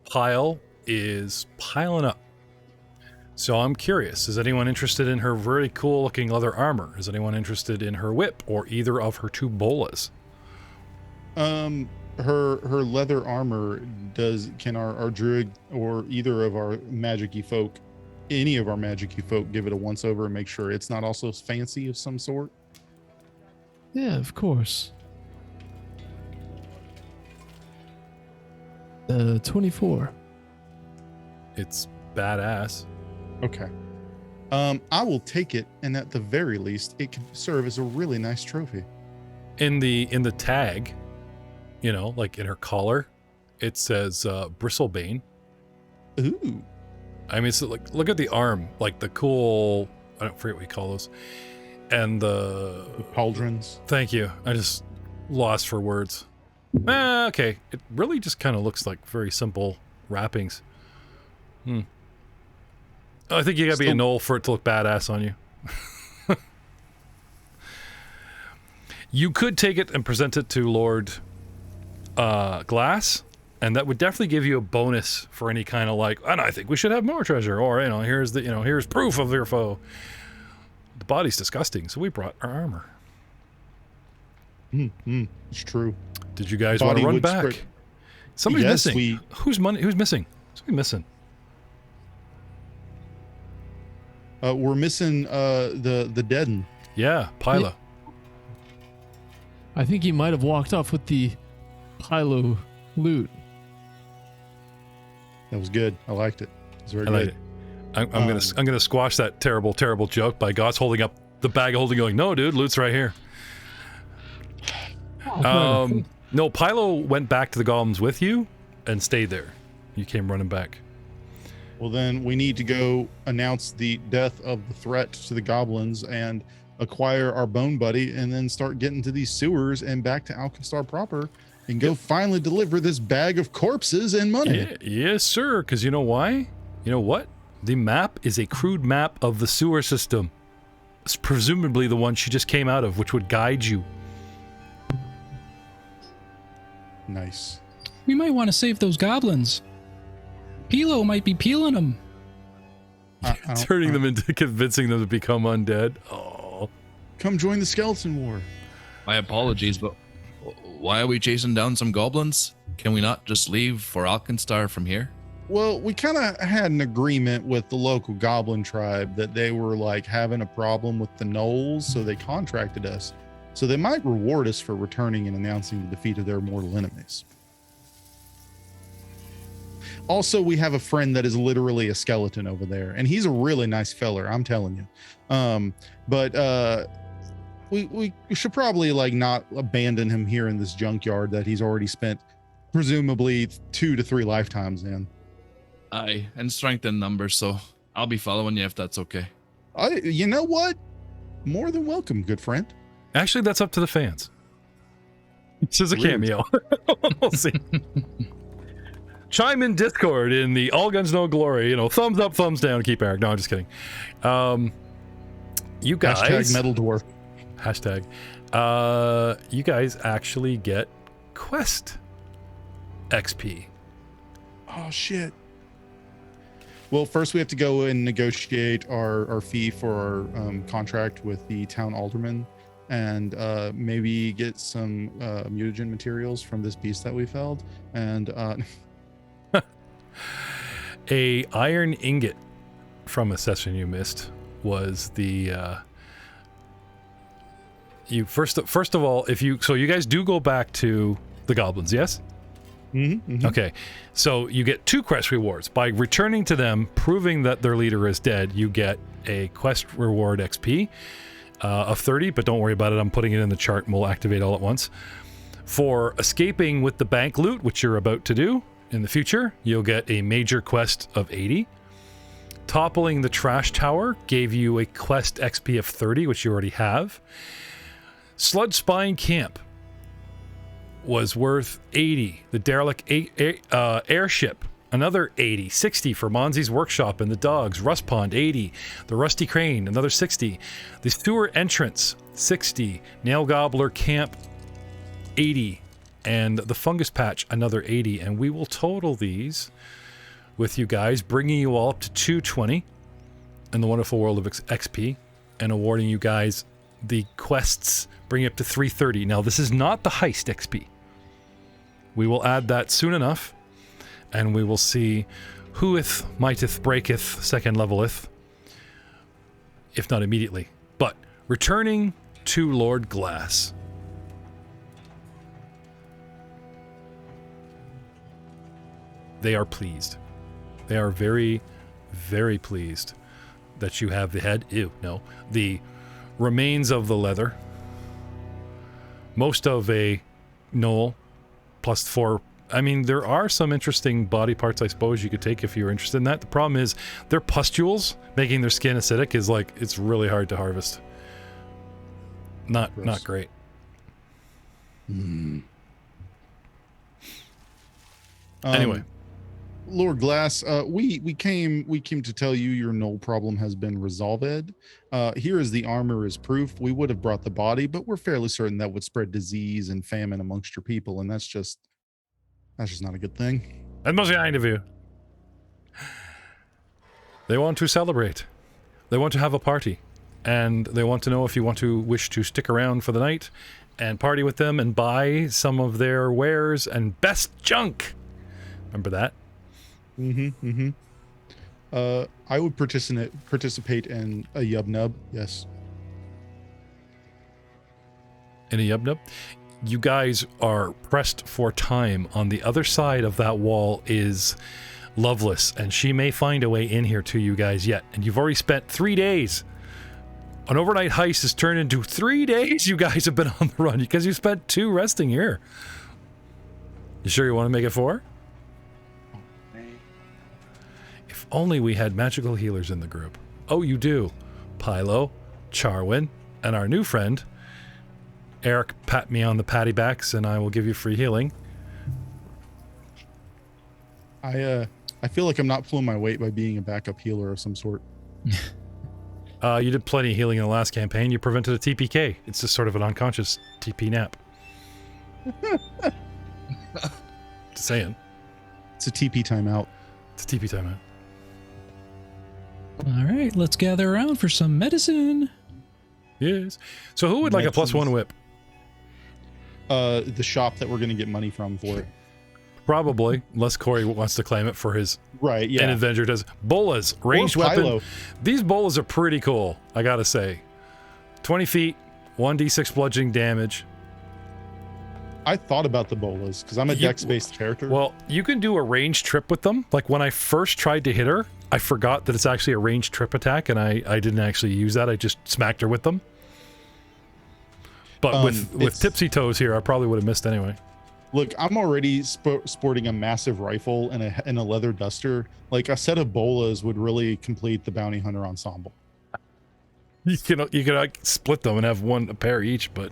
pile is piling up. So I'm curious, is anyone interested in her very cool looking leather armor? Is anyone interested in her whip or either of her 2 bolas? Her leather armor can our druid or either of our magic-y folk, any of our magic-y folk, give it a once over and make sure it's not also fancy of some sort? Yeah, of course. 24. It's badass. Okay. I will take it, and at the very least, it can serve as a really nice trophy. In the tag, you know, like in her collar, it says Bristlebane. Ooh. I mean, it's like, look at the arm, like the cool, I don't forget what you call those. and the Pauldrons. Thank you. I just lost for words. Okay. It really just kind of looks like very simple wrappings. I think you gotta be a gnoll for it to look badass on you. You could take it and present it to Lord Glass, and that would definitely give you a bonus for any kind of like, and I think we should have more treasure, or here's the here's proof of your foe. The body's disgusting, so we brought our armor. It's true. Did you guys want to run back? Spread. Somebody's Yes, missing. Who's missing? Somebody missing. We're missing the dead. Yeah, Pila. I think he might have walked off with the Pilo loot. That was good. I liked it. It was very I like good. it. I'm gonna squash that terrible joke by Goss holding up the bag of holding, going, "No, dude, loot's right here." No, Pilo went back to the golems with you and stayed there. You came running back. Well, then we need to go announce the death of the threat to the goblins and acquire our bone buddy, and then start getting to these sewers and back to AlkenStar proper, and go finally deliver this bag of corpses and money. Yeah, yes, sir. Because you know why? You know what? The map is a crude map of the sewer system. It's presumably the one she just came out of, which would guide you. Nice. We might want to save those goblins. Pilo might be peeling them. Turning them into convincing them to become undead. Oh. Come join the skeleton war. My apologies, but why are we chasing down some goblins? Can we not just leave for AlkenStar from here? Well, we kind of had an agreement with the local goblin tribe that they were like having a problem with the gnolls, so they contracted us. So they might reward us for returning and announcing the defeat of their mortal enemies. Also, we have a friend that is literally a skeleton over there, and he's a really nice feller, I'm telling you. But we should probably like not abandon him here in this junkyard that he's already spent presumably 2 to 3 lifetimes in. Aye, and strength in numbers, so I'll be following you if that's okay. You know what? More than welcome, good friend. Actually, that's up to the fans. This is a cameo. We'll see. Chime in Discord in the All Guns No Glory. Thumbs up, thumbs down. Keep Eric. No, I'm just kidding. You guys. Hashtag Metal Dwarf. Hashtag. You guys actually get quest XP. Oh shit. Well, first we have to go and negotiate our fee for our contract with the town alderman, and maybe get some mutagen materials from this beast that we felled, and a iron ingot from a session you missed was the you first of all, you guys do go back to the goblins, yes? Okay, so you get 2 quest rewards by returning to them, proving that their leader is dead. You get a quest reward XP of 30, but don't worry about it, I'm putting it in the chart and we'll activate all at once. For escaping with the bank loot, which you're about to do in the future, you'll get a major quest of 80. Toppling the trash tower gave you a quest XP of 30, which you already have. Sludge Spine Camp was worth 80. The derelict airship, another 80. 60 for Monzi's workshop and the dogs. Rust Pond, 80. The Rusty Crane, another 60. The sewer entrance, 60. Nail Gobbler Camp, 80. And the fungus patch, another 80. And we will total these with you guys, bringing you all up to 220 in the wonderful world of XP, and awarding you guys the quests, bringing up to 330. Now, this is not the heist XP. We will add that soon enough, and we will see whoeth, mighteth, breaketh, second leveleth, if not immediately. But returning to Lord Glass. They are pleased. They are very, very pleased that you have the head. The remains of the leather. Most of a gnoll, plus 4. I mean, there are some interesting body parts, I suppose, you could take if you're interested in that. The problem is their pustules, making their skin acidic, is it's really hard to harvest. not Gross. great. Anyway, Lord Glass, we came to tell you your null problem has been resolved. Here is the armor as proof. We would have brought the body, but we're fairly certain that would spread disease and famine amongst your people, and that's just not a good thing. that must be kind of you. They want to celebrate. They want to have a party. And they want to know if you wish to stick around for the night and party with them and buy some of their wares and best junk. Remember that? I would participate in a yub nub. Yes. In a yub-nub? You guys are pressed for time. On the other side of that wall is Loveless, and she may find a way in here to you guys yet. And you've already spent 3 days. An overnight heist has turned into 3 days you guys have been on the run because you spent 2 resting here. You sure you want to make it 4? If only we had magical healers in the group. Oh, you do. Pylo, Charwin, and our new friend, Eric. Pat me on the patty backs and I will give you free healing. I feel like I'm not pulling my weight by being a backup healer of some sort. You did plenty of healing in the last campaign. You prevented a TPK. It's just sort of an unconscious TP nap. Just saying. It's a TP timeout. It's a TP timeout. All right, let's gather around for some medicine. Yes. So who would like a +1 whip? The shop that we're going to get money from for it. Probably, unless Corey wants to claim it for his Right, yeah. an adventure does. Bolas, ranged Or weapon. Philo. These bolas are pretty cool, I gotta say. 20 feet, 1d6 bludgeoning damage. I thought about the bolas because I'm a dex-based character. Well, you can do a ranged trip with them. Like when I first tried to hit her, I forgot that it's actually a ranged trip attack, and I didn't actually use that. I just smacked her with them. But with tipsy toes here, I probably would have missed anyway. Look, I'm already sporting a massive rifle and a leather duster. Like a set of bolas would really complete the bounty hunter ensemble. You could like, split them and have a pair each, but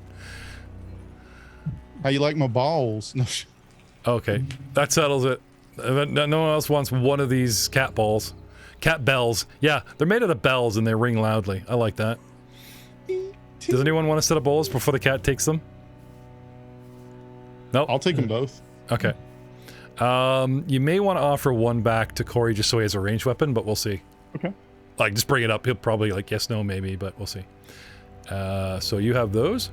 How you like my balls? No. okay, that settles it. No one else wants one of these cat balls. Cat bells. Yeah, they're made out of bells and they ring loudly. I like that. Does anyone want to set up bowls before the cat takes them? No? I'll take them both. Okay. You may want to offer one back to Corey just so he has a ranged weapon, but we'll see. Okay. Like, just bring it up. He'll probably like, yes, no, maybe, but we'll see. So you have those.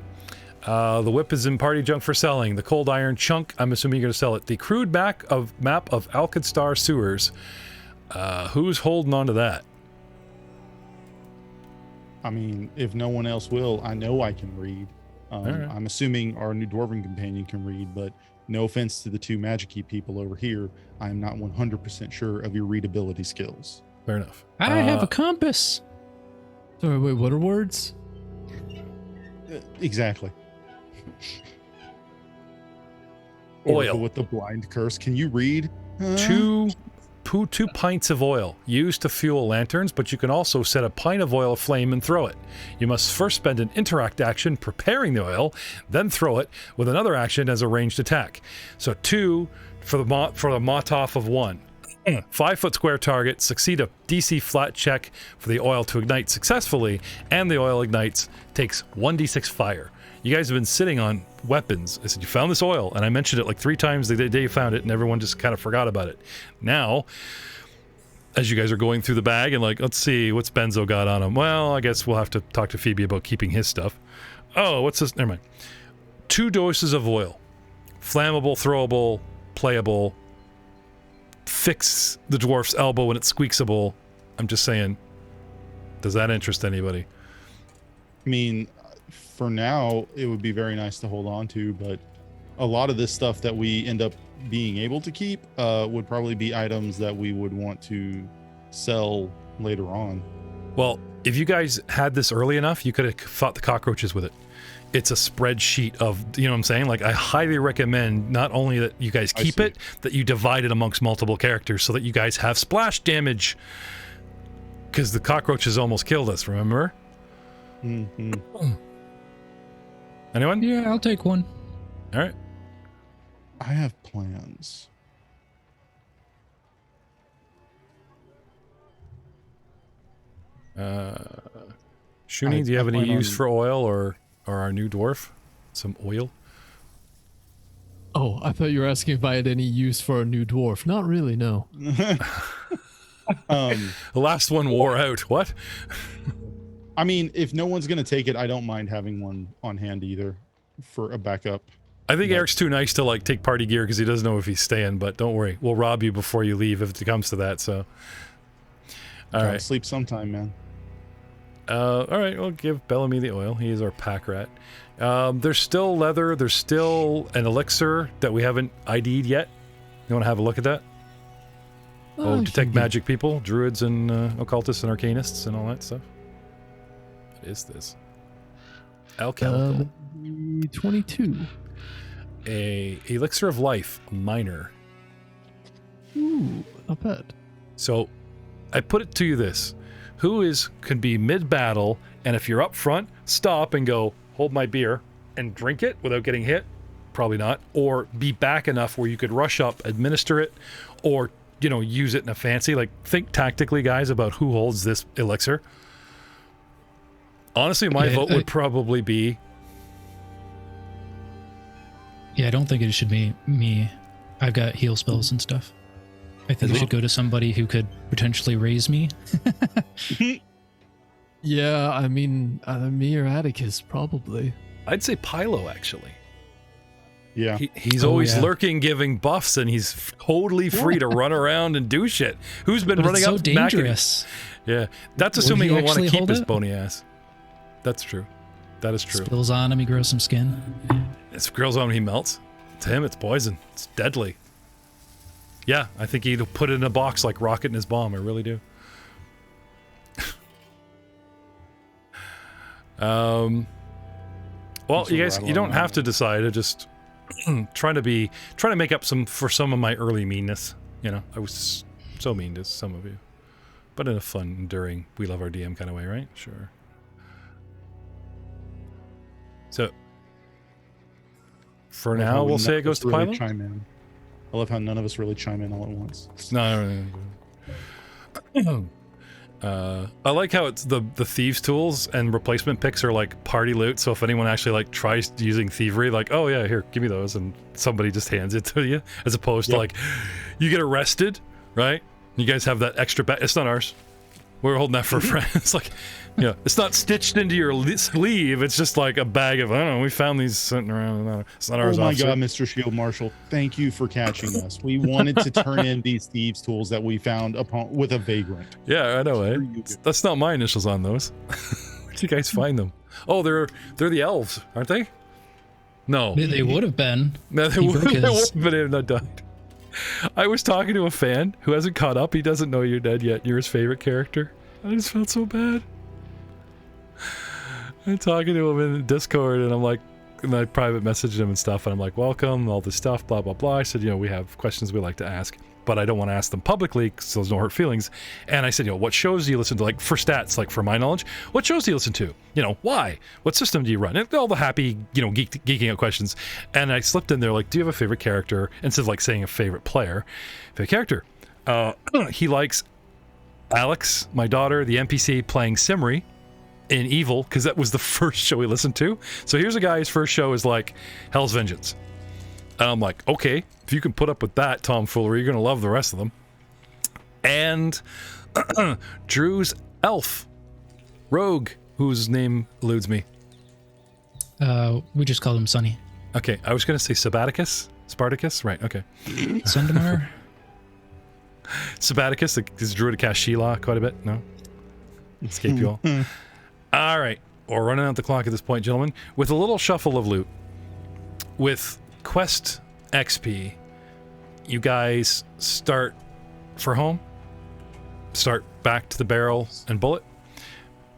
The whip is in party junk for selling. The cold iron chunk, I'm assuming you're going to sell it. The crude map of AlkenStar sewers. Who's holding on to that? I mean, if no one else will, I know I can read. right. I'm assuming our new dwarven companion can read, but no offense to the 2 magic-y people over here, I am not 100% sure of your readability skills. Fair enough. I have a compass. Sorry, wait, what are words? Exactly. Oil. Oracle with the blind curse. Can you read? 2 pints of oil used to fuel lanterns, but you can also set a pint of oil aflame and throw it. You must first spend an interact action preparing the oil, then throw it with another action as a ranged attack. So 2 for the Motov of 1. 5-foot square target, succeed a DC flat check for the oil to ignite successfully, and the oil ignites, takes 1d6 fire. You guys have been sitting on weapons. I said, you found this oil, and I mentioned it like 3 times the day you found it, and everyone just kind of forgot about it. Now, as you guys are going through the bag and like, let's see, what's Benzo got on him? Well, I guess we'll have to talk to Phoebe about keeping his stuff. Oh, what's this? Never mind. 2 doses of oil. Flammable, throwable, playable. Fix the dwarf's elbow when it's squeaksable. I'm just saying, does that interest anybody? I mean, for now, it would be very nice to hold on to, but a lot of this stuff that we end up being able to keep would probably be items that we would want to sell later on. Well, if you guys had this early enough, you could have fought the cockroaches with it. It's a spreadsheet of, you know what I'm saying? Like, I highly recommend not only that you guys keep it, that you divide it amongst multiple characters so that you guys have splash damage. Because the cockroaches almost killed us, remember? Mm-hmm. Anyone? Yeah, I'll take one. All right. I have plans. Shooting, do you have I any plan use on- for oil or our new dwarf? Some oil? Oh, I thought you were asking if I had any use for a new dwarf. Not really, no. The last one wore out. What? I mean, if no one's gonna take it, I don't mind having one on hand either for a backup. I think No. Eric's too nice to like take party gear because he doesn't know if he's staying, but don't worry. We'll rob you before you leave if it comes to that, so. All Gotta right. sleep sometime, man. All right, we'll give Bellamy the oil. He is our pack rat. There's still leather. There's still an elixir that we haven't ID'd yet. You want to have a look at that? Oh, detect magic people, druids and occultists and arcanists and all that stuff. What is this? Alchemical. 22. A elixir of life, minor. Ooh, not bad. So, I put it to you this: can be mid-battle, and if you're up front, stop and go, hold my beer, and drink it without getting hit? Probably not. Or be back enough where you could rush up, administer it, or, use it in a fancy, think tactically, guys, about who holds this elixir. Honestly, my vote would probably be... Yeah, I don't think it should be me. I've got heal spells and stuff. I think it should go to somebody who could potentially raise me. Yeah, I mean, either me or Atticus, probably. I'd say Pylo, actually. Yeah. He's always lurking, giving buffs, and he's totally free to run around and do shit. Who's been But running it's so up smacking him? dangerous. Yeah, that's Will assuming he we want to actually keep hold his it? bony ass. That's true. That is true. Spills on him, he grows some skin. It's grills on him, he melts. To him, it's poison. It's deadly. Yeah, I think he'd put it in a box like Rocket and his bomb. I really do. Well, Just you guys, rattle you don't on have that. to decide. I just trying to make up for some of my early meanness. I was so mean to some of you, but in a fun, enduring, we love our DM kind of way, right? Sure. So, for I love how now, we'll none say it of goes us to really Pylo. chime in. I love how none of us really chime in all at once. No. I like how it's the thieves tools and replacement picks are like party loot. So if anyone actually tries using thievery, oh yeah, here, give me those, and somebody just hands it to you, as opposed to you get arrested, right? You guys have that extra it's not ours. We're holding that for friends. It's not stitched into your sleeve. It's just like a bag of, I don't know, we found these sitting around. It's not ours. Oh my officer. God, Mr. Shield Marshal, thank you for catching us. We wanted to turn in these thieves' tools that we found with a vagrant. Yeah, I know, eh? Sure you do. That's not my initials on those. Where'd you guys find them? Oh, they're the elves, aren't they? No. They would have been. No, they He would broke his. have been in that died. I was talking to a fan who hasn't caught up. He doesn't know you're dead yet. You're his favorite character. I just felt so bad. I'm talking to him in Discord, and I private messaged him and stuff, and I'm like, welcome, all this stuff, blah, blah, blah. I said, we have questions we like to ask, but I don't want to ask them publicly because there's no hurt feelings. And I said, what shows do you listen to? For stats, for my knowledge, what shows do you listen to? Why? What system do you run? And all the happy, geeking out questions. And I slipped in there, do you have a favorite character? Instead of saying a favorite player, favorite character. He likes Alex, my daughter, the NPC, playing Simri in Evil, because that was the first show we listened to. So here's a guy, his first show is Hell's Vengeance. And I'm like, okay, if you can put up with that tomfoolery, you're going to love the rest of them. And Drew's elf, Rogue, whose name eludes me. We just called him Sonny. Okay, I was going to say Spartacus? Right, okay. Sundamar? Sabaticus, is Druid to cast Sheila quite a bit? No? Escape you all. All right, we're running out the clock at this point, gentlemen. With a little shuffle of loot, with quest XP, you guys start for home? Start back to the barrel and bullet?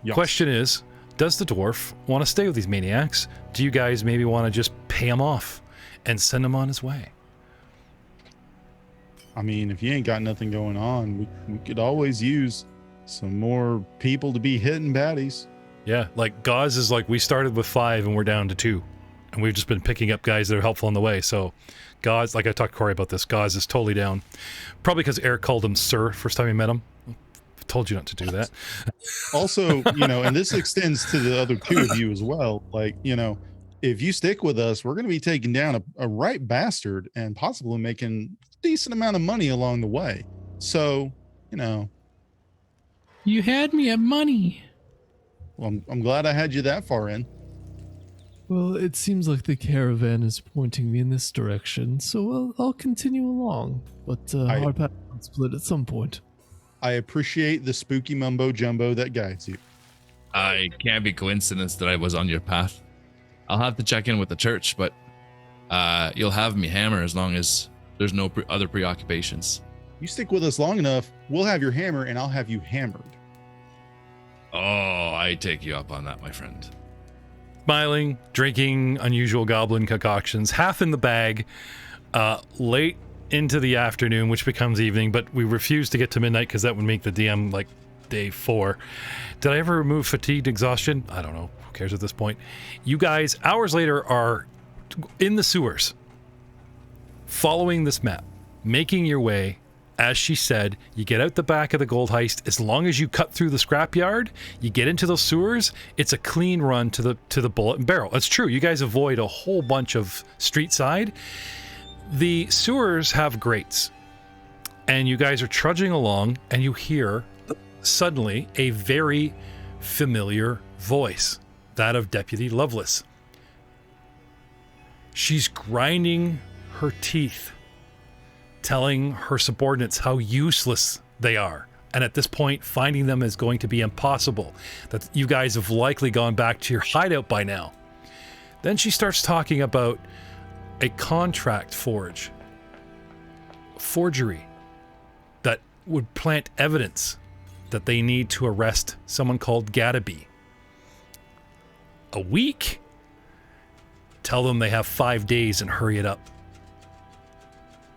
Yes. Question is, does the dwarf want to stay with these maniacs? Do you guys maybe want to just pay him off and send him on his way? I mean, if you ain't got nothing going on, we could always use some more people to be hitting baddies. Yeah, Gauze is we started with 5 and we're down to 2. And we've just been picking up guys that are helpful on the way. So Gauze, like I talked to Corey about this, Gauze is totally down. Probably because Eric called him Sir first time he met him. I told you not to do that. Also, and this extends to the other two of you as well. Like, if you stick with us, we're going to be taking down a right bastard and possibly making a decent amount of money along the way. So, You had me at money. well, I'm glad I had you that far in. Well, it seems like the caravan is pointing me in this direction, so I'll continue along. But our paths will split at some point. I appreciate the spooky mumbo jumbo that guides you. It can't be coincidence that I was on your path. I'll have to check in with the church, but you'll have me hammer as long as there's no other preoccupations. You stick with us long enough, we'll have your hammer and I'll have you hammered. Oh, I take you up on that, my friend. Smiling, drinking unusual goblin concoctions, half in the bag, late into the afternoon, which becomes evening, but we refuse to get to midnight because that would make the DM like day 4. Did I ever remove fatigued exhaustion? I don't know. Who cares at this point? You guys, hours later, are in the sewers, following this map, making your way. As she said, you get out the back of the gold heist. As long as you cut through the scrapyard, you get into those sewers, it's a clean run to the bullet and barrel. That's true. You guys avoid a whole bunch of street side. The sewers have grates, and you guys are trudging along, and you hear suddenly a very familiar voice, that of Deputy Lovelace. She's grinding her teeth, telling her subordinates how useless they are. And at this point, finding them is going to be impossible, that you guys have likely gone back to your hideout by now. Then she starts talking about a contract forgery that would plant evidence that they need to arrest someone called Gadaby. A week? Tell them they have 5 days and hurry it up.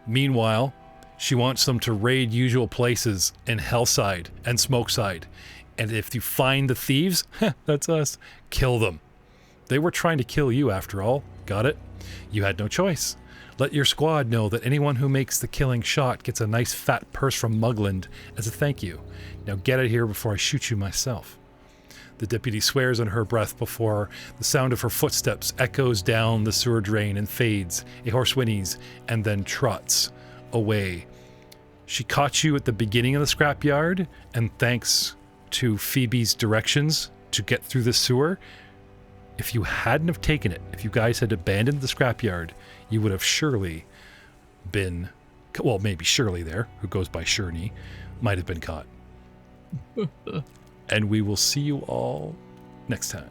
Meanwhile, she wants them to raid usual places in Hellside and Smokeside. And if you find the thieves, that's us, kill them. They were trying to kill you after all. Got it? You had no choice. Let your squad know that anyone who makes the killing shot gets a nice fat purse from Mugland as a thank you. Now get out of here before I shoot you myself. The deputy swears on her breath before the sound of her footsteps echoes down the sewer drain and fades. A horse whinnies and then trots away. She caught you at the beginning of the scrapyard, and thanks to Phoebe's directions to get through the sewer, if you hadn't have taken it, if you guys had abandoned the scrapyard, you would have surely been, well, maybe Shirley there, who goes by Shirney, might have been caught. And we will see you all next time.